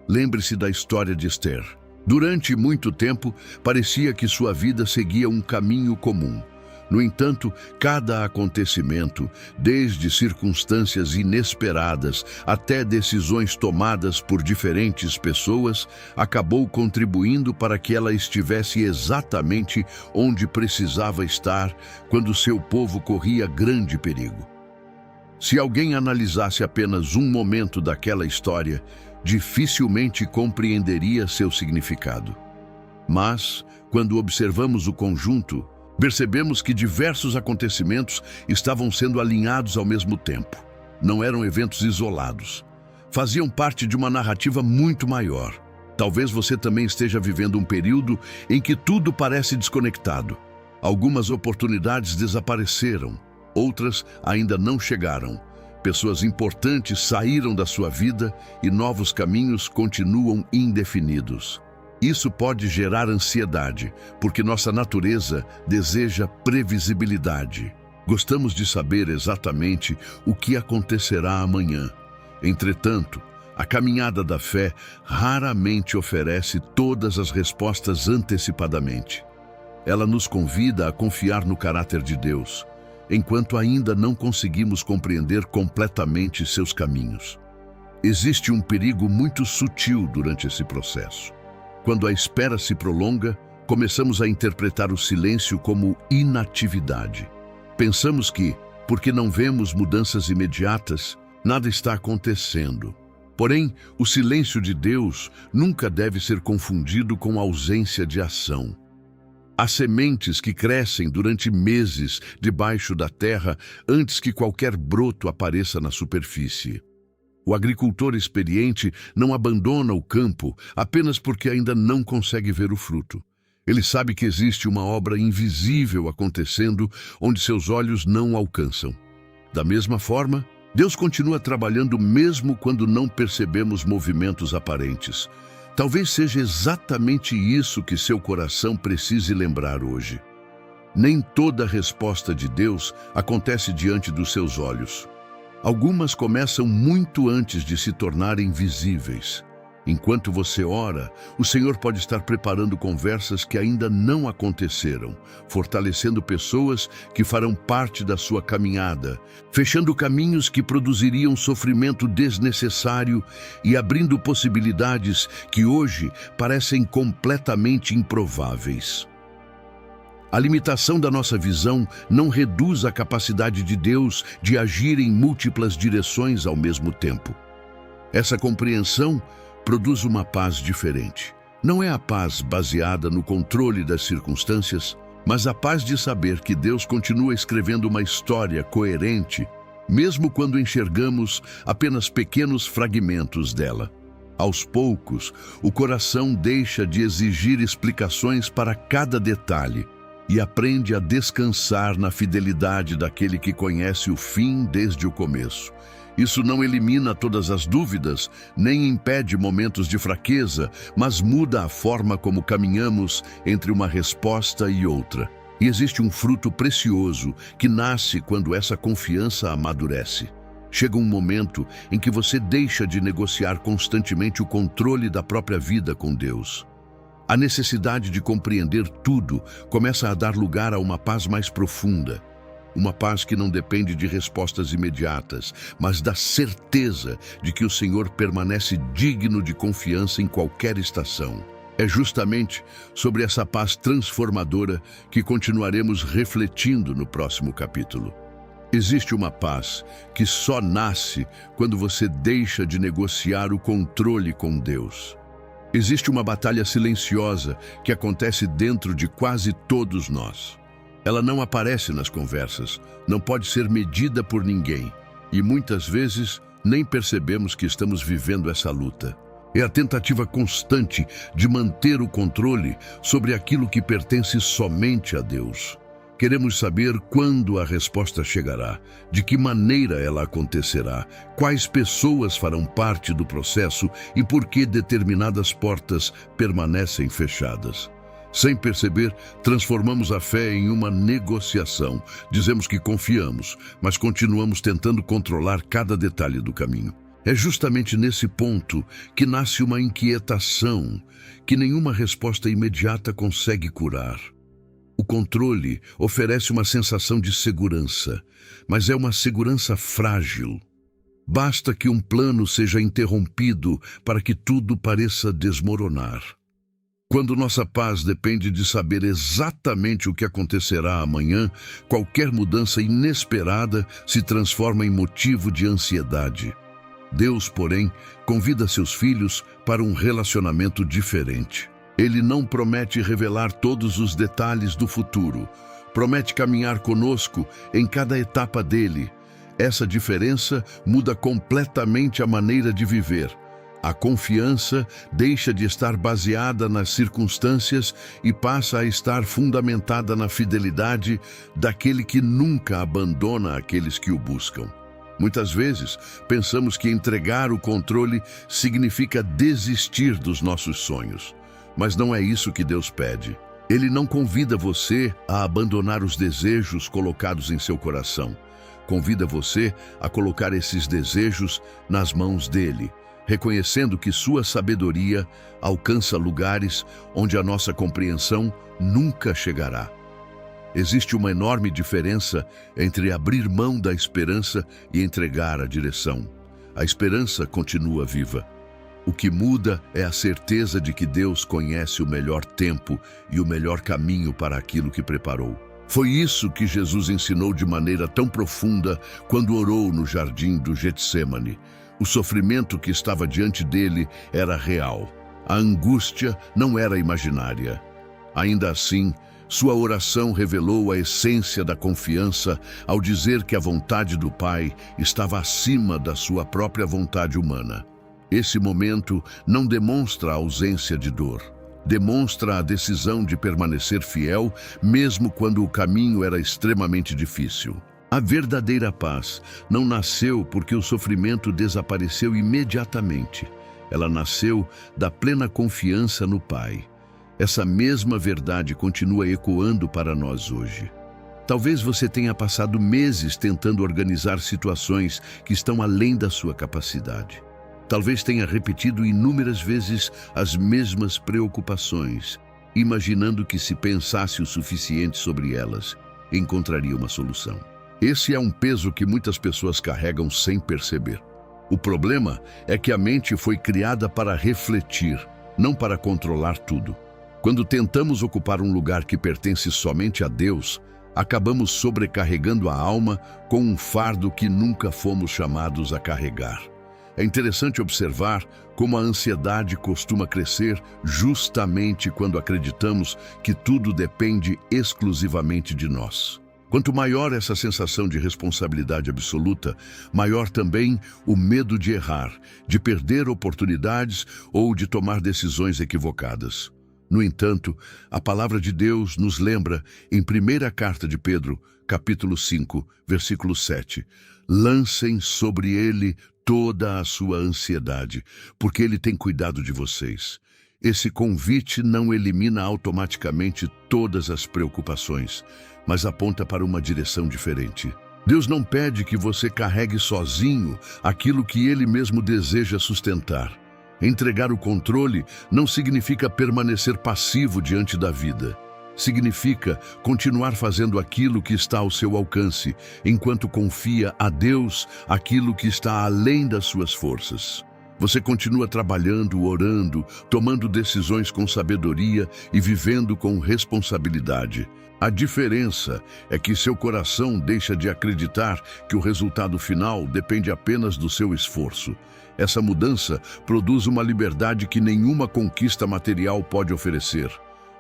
Lembre-se da história de Esther. Durante muito tempo, parecia que sua vida seguia um caminho comum. No entanto, cada acontecimento, desde circunstâncias inesperadas até decisões tomadas por diferentes pessoas, acabou contribuindo para que ela estivesse exatamente onde precisava estar quando seu povo corria grande perigo. Se alguém analisasse apenas um momento daquela história, dificilmente compreenderia seu significado. Mas, quando observamos o conjunto, percebemos que diversos acontecimentos estavam sendo alinhados ao mesmo tempo. Não eram eventos isolados. Faziam parte de uma narrativa muito maior. Talvez você também esteja vivendo um período em que tudo parece desconectado. Algumas oportunidades desapareceram, outras ainda não chegaram. Pessoas importantes saíram da sua vida e novos caminhos continuam indefinidos. Isso pode gerar ansiedade, porque nossa natureza deseja previsibilidade. Gostamos de saber exatamente o que acontecerá amanhã. Entretanto, a caminhada da fé raramente oferece todas as respostas antecipadamente. Ela nos convida a confiar no caráter de Deus, enquanto ainda não conseguimos compreender completamente seus caminhos. Existe um perigo muito sutil durante esse processo. Quando a espera se prolonga, começamos a interpretar o silêncio como inatividade. Pensamos que, porque não vemos mudanças imediatas, nada está acontecendo. Porém, o silêncio de Deus nunca deve ser confundido com a ausência de ação. Há sementes que crescem durante meses debaixo da terra antes que qualquer broto apareça na superfície. O agricultor experiente não abandona o campo apenas porque ainda não consegue ver o fruto. Ele sabe que existe uma obra invisível acontecendo onde seus olhos não alcançam. Da mesma forma, Deus continua trabalhando mesmo quando não percebemos movimentos aparentes. Talvez seja exatamente isso que seu coração precise lembrar hoje. Nem toda resposta de Deus acontece diante dos seus olhos. Algumas começam muito antes de se tornarem visíveis. Enquanto você ora, o Senhor pode estar preparando conversas que ainda não aconteceram, fortalecendo pessoas que farão parte da sua caminhada, fechando caminhos que produziriam sofrimento desnecessário e abrindo possibilidades que hoje parecem completamente improváveis. A limitação da nossa visão não reduz a capacidade de Deus de agir em múltiplas direções ao mesmo tempo. Essa compreensão produz uma paz diferente. Não é a paz baseada no controle das circunstâncias, mas a paz de saber que Deus continua escrevendo uma história coerente, mesmo quando enxergamos apenas pequenos fragmentos dela. Aos poucos, o coração deixa de exigir explicações para cada detalhe e aprende a descansar na fidelidade daquele que conhece o fim desde o começo. Isso não elimina todas as dúvidas, nem impede momentos de fraqueza, mas muda a forma como caminhamos entre uma resposta e outra. E existe um fruto precioso que nasce quando essa confiança amadurece. Chega um momento em que você deixa de negociar constantemente o controle da própria vida com Deus. A necessidade de compreender tudo começa a dar lugar a uma paz mais profunda. Uma paz que não depende de respostas imediatas, mas da certeza de que o Senhor permanece digno de confiança em qualquer estação. É justamente sobre essa paz transformadora que continuaremos refletindo no próximo capítulo. Existe uma paz que só nasce quando você deixa de negociar o controle com Deus. Existe uma batalha silenciosa que acontece dentro de quase todos nós. Ela não aparece nas conversas, não pode ser medida por ninguém e muitas vezes nem percebemos que estamos vivendo essa luta. É a tentativa constante de manter o controle sobre aquilo que pertence somente a Deus. Queremos saber quando a resposta chegará, de que maneira ela acontecerá, quais pessoas farão parte do processo e por que determinadas portas permanecem fechadas. Sem perceber, transformamos a fé em uma negociação. Dizemos que confiamos, mas continuamos tentando controlar cada detalhe do caminho. É justamente nesse ponto que nasce uma inquietação que nenhuma resposta imediata consegue curar. O controle oferece uma sensação de segurança, mas é uma segurança frágil. Basta que um plano seja interrompido para que tudo pareça desmoronar. Quando nossa paz depende de saber exatamente o que acontecerá amanhã, qualquer mudança inesperada se transforma em motivo de ansiedade. Deus, porém, convida seus filhos para um relacionamento diferente. Ele não promete revelar todos os detalhes do futuro, promete caminhar conosco em cada etapa dele. Essa diferença muda completamente a maneira de viver. A confiança deixa de estar baseada nas circunstâncias e passa a estar fundamentada na fidelidade daquele que nunca abandona aqueles que o buscam. Muitas vezes, pensamos que entregar o controle significa desistir dos nossos sonhos. Mas não é isso que Deus pede. Ele não convida você a abandonar os desejos colocados em seu coração. Convida você a colocar esses desejos nas mãos dele, reconhecendo que sua sabedoria alcança lugares onde a nossa compreensão nunca chegará. Existe uma enorme diferença entre abrir mão da esperança e entregar a direção. A esperança continua viva. O que muda é a certeza de que Deus conhece o melhor tempo e o melhor caminho para aquilo que preparou. Foi isso que Jesus ensinou de maneira tão profunda quando orou no jardim do Getsêmani. O sofrimento que estava diante dele era real. A angústia não era imaginária. Ainda assim, sua oração revelou a essência da confiança ao dizer que a vontade do Pai estava acima da sua própria vontade humana. Esse momento não demonstra a ausência de dor. Demonstra a decisão de permanecer fiel, mesmo quando o caminho era extremamente difícil. A verdadeira paz não nasceu porque o sofrimento desapareceu imediatamente. Ela nasceu da plena confiança no Pai. Essa mesma verdade continua ecoando para nós hoje. Talvez você tenha passado meses tentando organizar situações que estão além da sua capacidade. Talvez tenha repetido inúmeras vezes as mesmas preocupações, imaginando que se pensasse o suficiente sobre elas, encontraria uma solução. Esse é um peso que muitas pessoas carregam sem perceber. O problema é que a mente foi criada para refletir, não para controlar tudo. Quando tentamos ocupar um lugar que pertence somente a Deus, acabamos sobrecarregando a alma com um fardo que nunca fomos chamados a carregar. É interessante observar como a ansiedade costuma crescer justamente quando acreditamos que tudo depende exclusivamente de nós. Quanto maior essa sensação de responsabilidade absoluta, maior também o medo de errar, de perder oportunidades ou de tomar decisões equivocadas. No entanto, a palavra de Deus nos lembra, em 1ª Carta de Pedro, capítulo 5, versículo 7, lancem sobre ele toda a sua ansiedade, porque ele tem cuidado de vocês. Esse convite não elimina automaticamente todas as preocupações, mas aponta para uma direção diferente. Deus não pede que você carregue sozinho aquilo que Ele mesmo deseja sustentar. Entregar o controle não significa permanecer passivo diante da vida. Significa continuar fazendo aquilo que está ao seu alcance, enquanto confia a Deus aquilo que está além das suas forças. Você continua trabalhando, orando, tomando decisões com sabedoria e vivendo com responsabilidade. A diferença é que seu coração deixa de acreditar que o resultado final depende apenas do seu esforço. Essa mudança produz uma liberdade que nenhuma conquista material pode oferecer.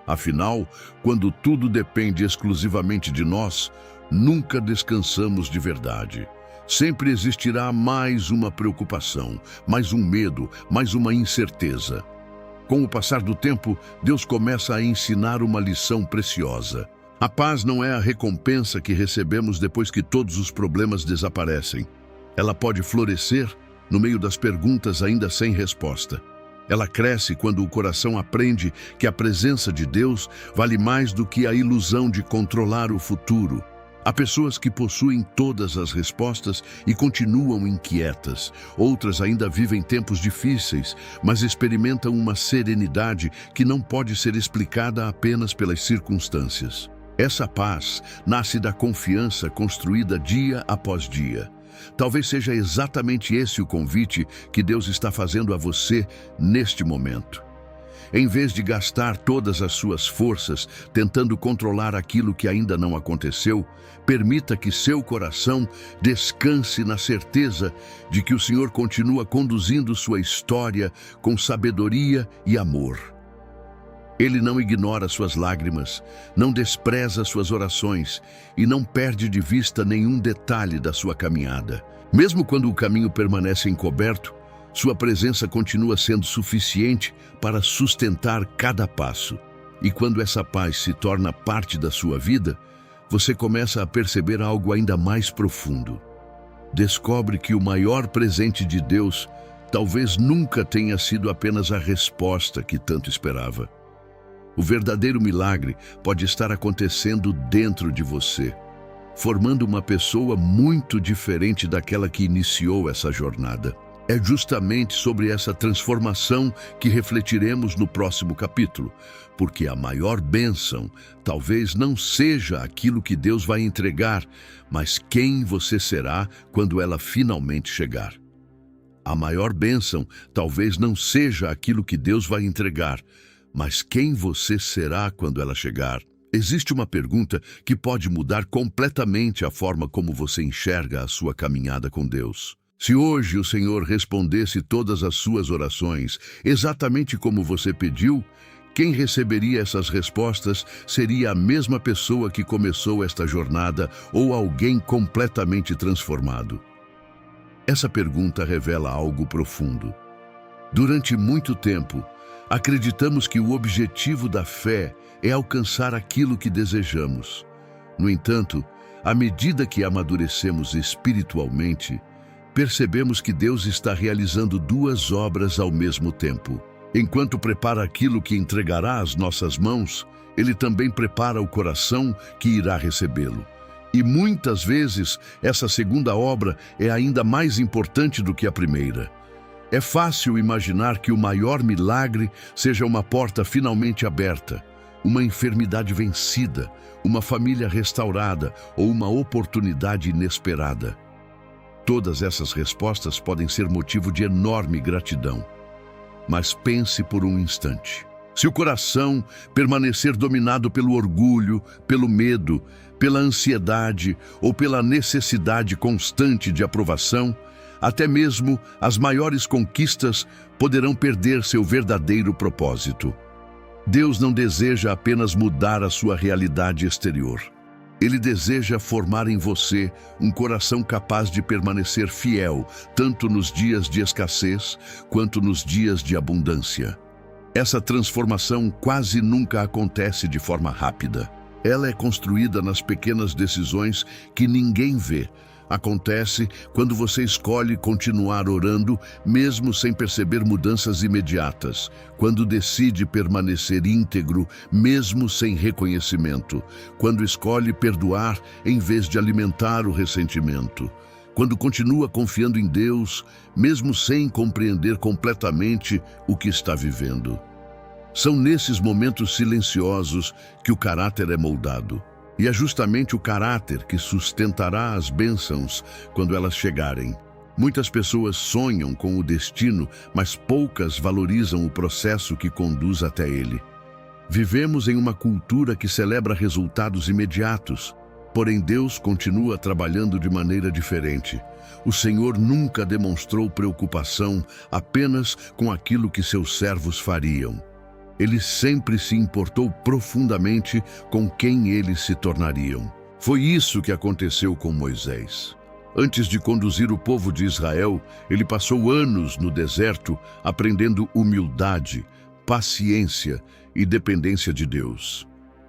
Afinal, quando tudo depende exclusivamente de nós, nunca descansamos de verdade. Sempre existirá mais uma preocupação, mais um medo, mais uma incerteza. Com o passar do tempo, Deus começa a ensinar uma lição preciosa. A paz não é a recompensa que recebemos depois que todos os problemas desaparecem. Ela pode florescer no meio das perguntas ainda sem resposta. Ela cresce quando o coração aprende que a presença de Deus vale mais do que a ilusão de controlar o futuro. Há pessoas que possuem todas as respostas e continuam inquietas. Outras ainda vivem tempos difíceis, mas experimentam uma serenidade que não pode ser explicada apenas pelas circunstâncias. Essa paz nasce da confiança construída dia após dia. Talvez seja exatamente esse o convite que Deus está fazendo a você neste momento. Em vez de gastar todas as suas forças tentando controlar aquilo que ainda não aconteceu, permita que seu coração descanse na certeza de que o Senhor continua conduzindo sua história com sabedoria e amor. Ele não ignora suas lágrimas, não despreza suas orações e não perde de vista nenhum detalhe da sua caminhada. Mesmo quando o caminho permanece encoberto, sua presença continua sendo suficiente para sustentar cada passo. E quando essa paz se torna parte da sua vida, você começa a perceber algo ainda mais profundo. Descobre que o maior presente de Deus talvez nunca tenha sido apenas a resposta que tanto esperava. O verdadeiro milagre pode estar acontecendo dentro de você, formando uma pessoa muito diferente daquela que iniciou essa jornada. É justamente sobre essa transformação que refletiremos no próximo capítulo, porque a maior bênção talvez não seja aquilo que Deus vai entregar, mas quem você será quando ela finalmente chegar. A maior bênção talvez não seja aquilo que Deus vai entregar, mas quem você será quando ela chegar. Existe uma pergunta que pode mudar completamente a forma como você enxerga a sua caminhada com Deus. Se hoje o Senhor respondesse todas as suas orações exatamente como você pediu, quem receberia essas respostas seria a mesma pessoa que começou esta jornada ou alguém completamente transformado? Essa pergunta revela algo profundo. Durante muito tempo, acreditamos que o objetivo da fé é alcançar aquilo que desejamos. No entanto, à medida que amadurecemos espiritualmente, percebemos que Deus está realizando duas obras ao mesmo tempo. Enquanto prepara aquilo que entregará às nossas mãos, Ele também prepara o coração que irá recebê-lo. E muitas vezes, essa segunda obra é ainda mais importante do que a primeira. É fácil imaginar que o maior milagre seja uma porta finalmente aberta, uma enfermidade vencida, uma família restaurada ou uma oportunidade inesperada. Todas essas respostas podem ser motivo de enorme gratidão. Mas pense por um instante. Se o coração permanecer dominado pelo orgulho, pelo medo, pela ansiedade ou pela necessidade constante de aprovação, até mesmo as maiores conquistas poderão perder seu verdadeiro propósito. Deus não deseja apenas mudar a sua realidade exterior. Ele deseja formar em você um coração capaz de permanecer fiel, tanto nos dias de escassez quanto nos dias de abundância. Essa transformação quase nunca acontece de forma rápida. Ela é construída nas pequenas decisões que ninguém vê. Acontece quando você escolhe continuar orando, mesmo sem perceber mudanças imediatas. Quando decide permanecer íntegro, mesmo sem reconhecimento. Quando escolhe perdoar, em vez de alimentar o ressentimento. Quando continua confiando em Deus, mesmo sem compreender completamente o que está vivendo. São nesses momentos silenciosos que o caráter é moldado. E é justamente o caráter que sustentará as bênçãos quando elas chegarem. Muitas pessoas sonham com o destino, mas poucas valorizam o processo que conduz até ele. Vivemos em uma cultura que celebra resultados imediatos, porém Deus continua trabalhando de maneira diferente. O Senhor nunca demonstrou preocupação apenas com aquilo que seus servos fariam. Ele sempre se importou profundamente com quem eles se tornariam. Foi isso que aconteceu com Moisés. Antes de conduzir o povo de Israel, ele passou anos no deserto aprendendo humildade, paciência e dependência de Deus.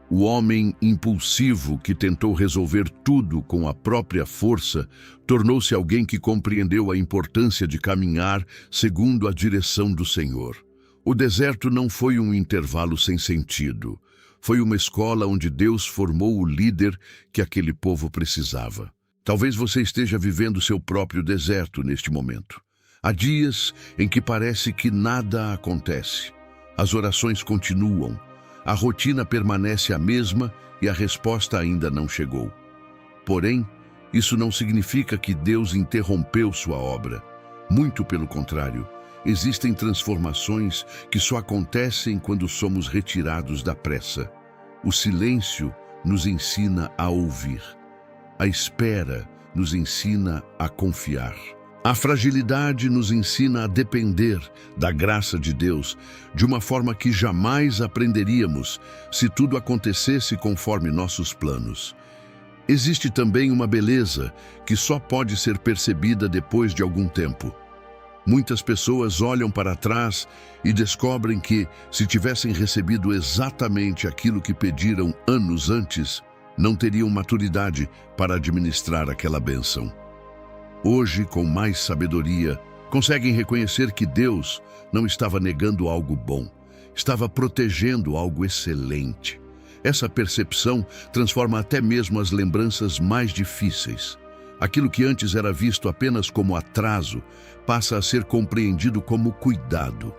O homem impulsivo que tentou resolver tudo com a própria força tornou-se alguém que compreendeu a importância de caminhar segundo a direção do Senhor. O deserto não foi um intervalo sem sentido. Foi uma escola onde Deus formou o líder que aquele povo precisava. Talvez você esteja vivendo seu próprio deserto neste momento. Há dias em que parece que nada acontece. As orações continuam. A rotina permanece a mesma e a resposta ainda não chegou. Porém, isso não significa que Deus interrompeu sua obra. Muito pelo contrário, existem transformações que só acontecem quando somos retirados da pressa. O silêncio nos ensina a ouvir. A espera nos ensina a confiar. A fragilidade nos ensina a depender da graça de Deus de uma forma que jamais aprenderíamos se tudo acontecesse conforme nossos planos. Existe também uma beleza que só pode ser percebida depois de algum tempo. Muitas pessoas olham para trás e descobrem que, se tivessem recebido exatamente aquilo que pediram anos antes, não teriam maturidade para administrar aquela bênção. Hoje, com mais sabedoria, conseguem reconhecer que Deus não estava negando algo bom, estava protegendo algo excelente. Essa percepção transforma até mesmo as lembranças mais difíceis. Aquilo que antes era visto apenas como atraso, passa a ser compreendido como cuidado.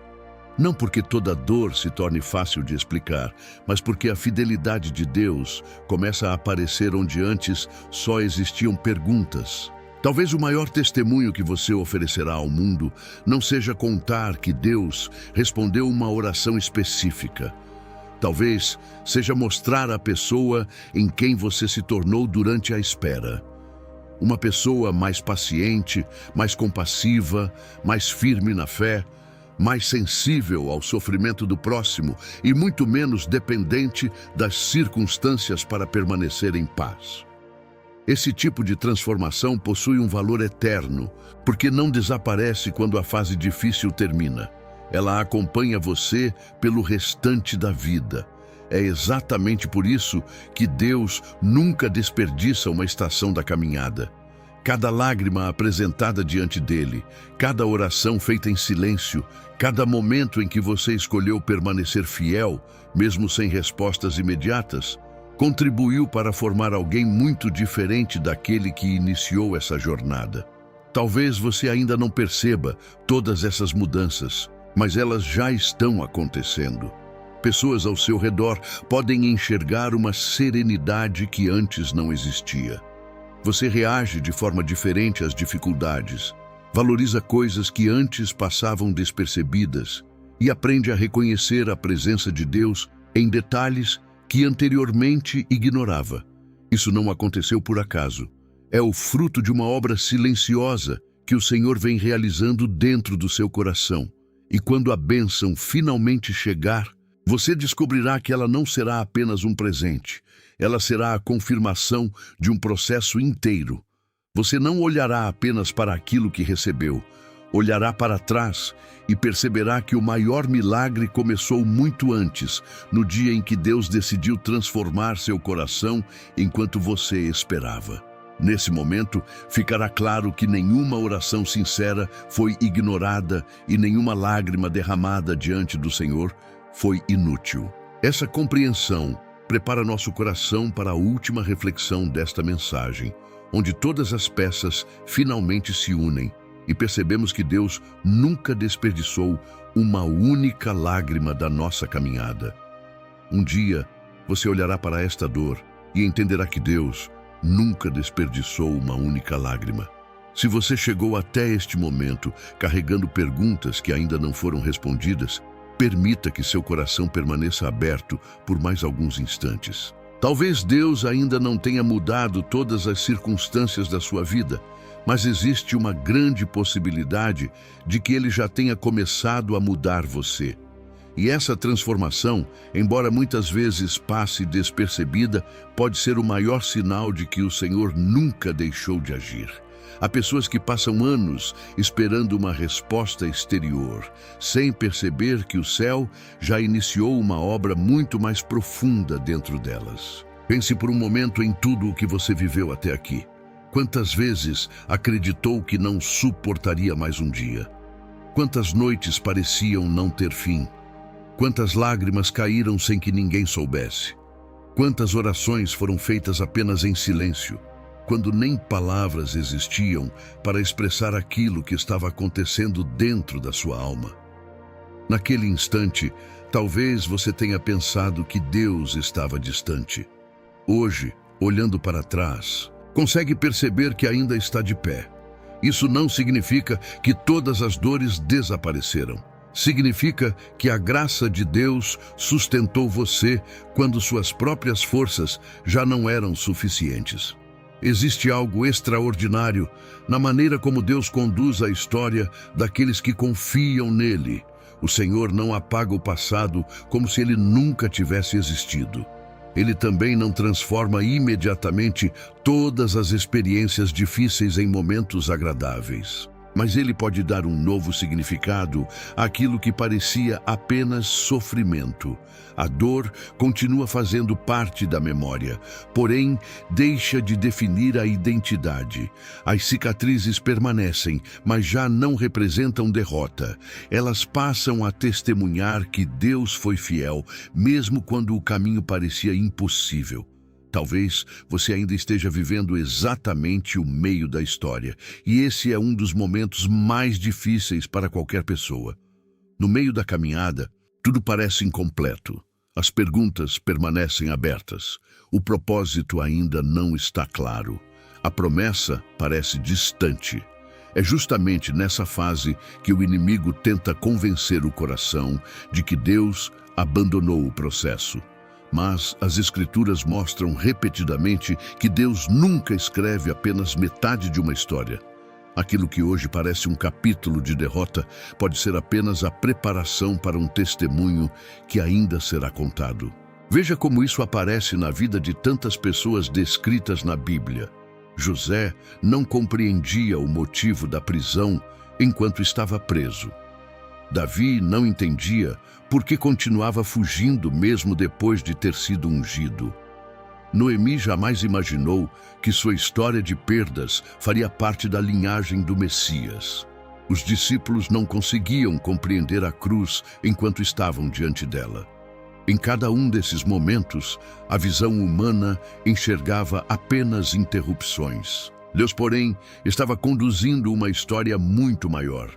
Não porque toda dor se torne fácil de explicar, mas porque a fidelidade de Deus começa a aparecer onde antes só existiam perguntas. Talvez o maior testemunho que você oferecerá ao mundo não seja contar que Deus respondeu uma oração específica. Talvez seja mostrar a pessoa em quem você se tornou durante a espera. Uma pessoa mais paciente, mais compassiva, mais firme na fé, mais sensível ao sofrimento do próximo e muito menos dependente das circunstâncias para permanecer em paz. Esse tipo de transformação possui um valor eterno, porque não desaparece quando a fase difícil termina. Ela acompanha você pelo restante da vida. É exatamente por isso que Deus nunca desperdiça uma estação da caminhada. Cada lágrima apresentada diante dele, cada oração feita em silêncio, cada momento em que você escolheu permanecer fiel, mesmo sem respostas imediatas, contribuiu para formar alguém muito diferente daquele que iniciou essa jornada. Talvez você ainda não perceba todas essas mudanças, mas elas já estão acontecendo. Pessoas ao seu redor podem enxergar uma serenidade que antes não existia. Você reage de forma diferente às dificuldades, valoriza coisas que antes passavam despercebidas e aprende a reconhecer a presença de Deus em detalhes que anteriormente ignorava. Isso não aconteceu por acaso. É o fruto de uma obra silenciosa que o Senhor vem realizando dentro do seu coração. E quando a bênção finalmente chegar, você descobrirá que ela não será apenas um presente. Ela será a confirmação de um processo inteiro. Você não olhará apenas para aquilo que recebeu, olhará para trás e perceberá que o maior milagre começou muito antes, no dia em que Deus decidiu transformar seu coração enquanto você esperava. Nesse momento, ficará claro que nenhuma oração sincera foi ignorada e nenhuma lágrima derramada diante do Senhor foi inútil. Essa compreensão prepara nosso coração para a última reflexão desta mensagem, onde todas as peças finalmente se unem e percebemos que Deus nunca desperdiçou uma única lágrima da nossa caminhada. Um dia, você olhará para esta dor e entenderá que Deus nunca desperdiçou uma única lágrima. Se você chegou até este momento carregando perguntas que ainda não foram respondidas, permita que seu coração permaneça aberto por mais alguns instantes. Talvez Deus ainda não tenha mudado todas as circunstâncias da sua vida, mas existe uma grande possibilidade de que Ele já tenha começado a mudar você. E essa transformação, embora muitas vezes passe despercebida, pode ser o maior sinal de que o Senhor nunca deixou de agir. Há pessoas que passam anos esperando uma resposta exterior, sem perceber que o céu já iniciou uma obra muito mais profunda dentro delas. Pense por um momento em tudo o que você viveu até aqui. Quantas vezes acreditou que não suportaria mais um dia? Quantas noites pareciam não ter fim? Quantas lágrimas caíram sem que ninguém soubesse? Quantas orações foram feitas apenas em silêncio, quando nem palavras existiam para expressar aquilo que estava acontecendo dentro da sua alma? Naquele instante, talvez você tenha pensado que Deus estava distante. Hoje, olhando para trás, consegue perceber que ainda está de pé. Isso não significa que todas as dores desapareceram. Significa que a graça de Deus sustentou você quando suas próprias forças já não eram suficientes. Existe algo extraordinário na maneira como Deus conduz a história daqueles que confiam nele. O Senhor não apaga o passado como se ele nunca tivesse existido. Ele também não transforma imediatamente todas as experiências difíceis em momentos agradáveis. Mas ele pode dar um novo significado àquilo que parecia apenas sofrimento. A dor continua fazendo parte da memória, porém deixa de definir a identidade. As cicatrizes permanecem, mas já não representam derrota. Elas passam a testemunhar que Deus foi fiel, mesmo quando o caminho parecia impossível. Talvez você ainda esteja vivendo exatamente o meio da história, e esse é um dos momentos mais difíceis para qualquer pessoa. No meio da caminhada, tudo parece incompleto. As perguntas permanecem abertas. O propósito ainda não está claro. A promessa parece distante. É justamente nessa fase que o inimigo tenta convencer o coração de que Deus abandonou o processo. Mas as Escrituras mostram repetidamente que Deus nunca escreve apenas metade de uma história. Aquilo que hoje parece um capítulo de derrota pode ser apenas a preparação para um testemunho que ainda será contado. Veja como isso aparece na vida de tantas pessoas descritas na Bíblia. José não compreendia o motivo da prisão enquanto estava preso. Davi não entendia por que continuava fugindo mesmo depois de ter sido ungido. Noemi jamais imaginou que sua história de perdas faria parte da linhagem do Messias. Os discípulos não conseguiam compreender a cruz enquanto estavam diante dela. Em cada um desses momentos, a visão humana enxergava apenas interrupções. Deus, porém, estava conduzindo uma história muito maior.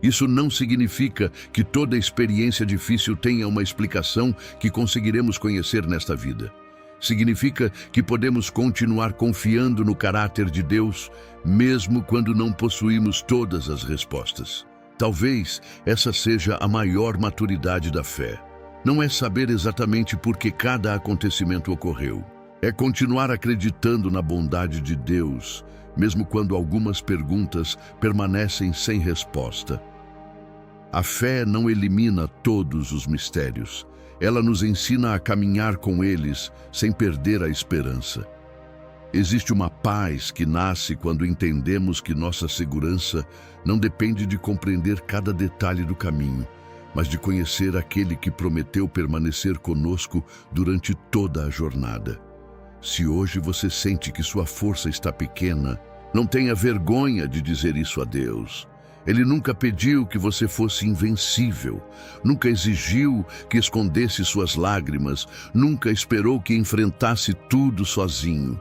Isso não significa que toda experiência difícil tenha uma explicação que conseguiremos conhecer nesta vida. Significa que podemos continuar confiando no caráter de Deus, mesmo quando não possuímos todas as respostas. Talvez essa seja a maior maturidade da fé. Não é saber exatamente por que cada acontecimento ocorreu. É continuar acreditando na bondade de Deus, mesmo quando algumas perguntas permanecem sem resposta. A fé não elimina todos os mistérios. Ela nos ensina a caminhar com eles sem perder a esperança. Existe uma paz que nasce quando entendemos que nossa segurança não depende de compreender cada detalhe do caminho, mas de conhecer aquele que prometeu permanecer conosco durante toda a jornada. Se hoje você sente que sua força está pequena, não tenha vergonha de dizer isso a Deus. Ele nunca pediu que você fosse invencível, nunca exigiu que escondesse suas lágrimas, nunca esperou que enfrentasse tudo sozinho.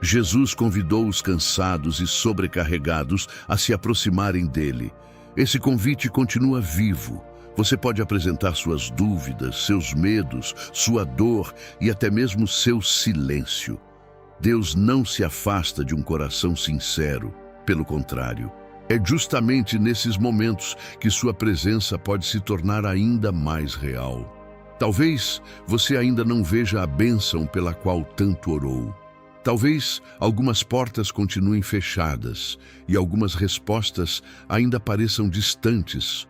Jesus convidou os cansados e sobrecarregados a se aproximarem dele. Esse convite continua vivo. Você pode apresentar suas dúvidas, seus medos, sua dor e até mesmo seu silêncio. Deus não se afasta de um coração sincero, pelo contrário. É justamente nesses momentos que sua presença pode se tornar ainda mais real. Talvez você ainda não veja a bênção pela qual tanto orou. Talvez algumas portas continuem fechadas e algumas respostas ainda pareçam distantes.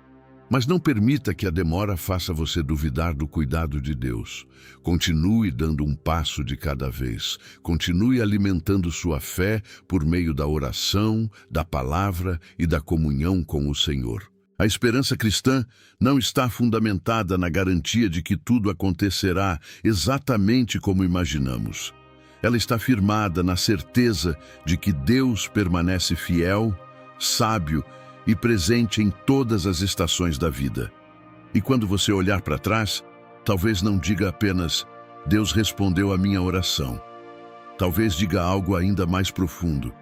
Mas não permita que a demora faça você duvidar do cuidado de Deus. Continue dando um passo de cada vez. Continue alimentando sua fé por meio da oração, da palavra e da comunhão com o Senhor. A esperança cristã não está fundamentada na garantia de que tudo acontecerá exatamente como imaginamos. Ela está firmada na certeza de que Deus permanece fiel, sábio e presente em todas as estações da vida. E quando você olhar para trás, talvez não diga apenas, Deus respondeu à minha oração. Talvez diga algo ainda mais profundo.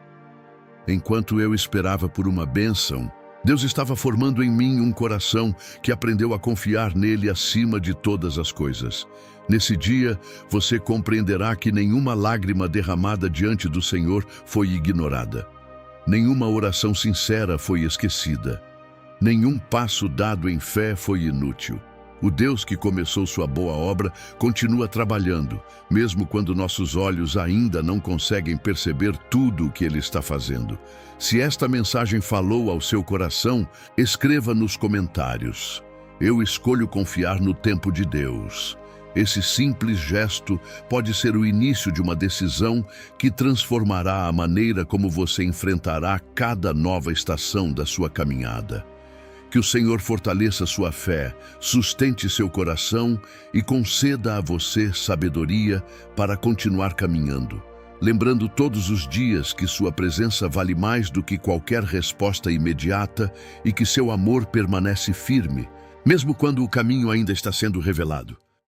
Enquanto eu esperava por uma bênção, Deus estava formando em mim um coração que aprendeu a confiar nele acima de todas as coisas. Nesse dia, você compreenderá que nenhuma lágrima derramada diante do Senhor foi ignorada. Nenhuma oração sincera foi esquecida. Nenhum passo dado em fé foi inútil. O Deus que começou sua boa obra continua trabalhando, mesmo quando nossos olhos ainda não conseguem perceber tudo o que Ele está fazendo. Se esta mensagem falou ao seu coração, escreva nos comentários. Eu escolho confiar no tempo de Deus. Esse simples gesto pode ser o início de uma decisão que transformará a maneira como você enfrentará cada nova estação da sua caminhada. Que o Senhor fortaleça sua fé, sustente seu coração e conceda a você sabedoria para continuar caminhando, lembrando todos os dias que sua presença vale mais do que qualquer resposta imediata e que seu amor permanece firme, mesmo quando o caminho ainda está sendo revelado.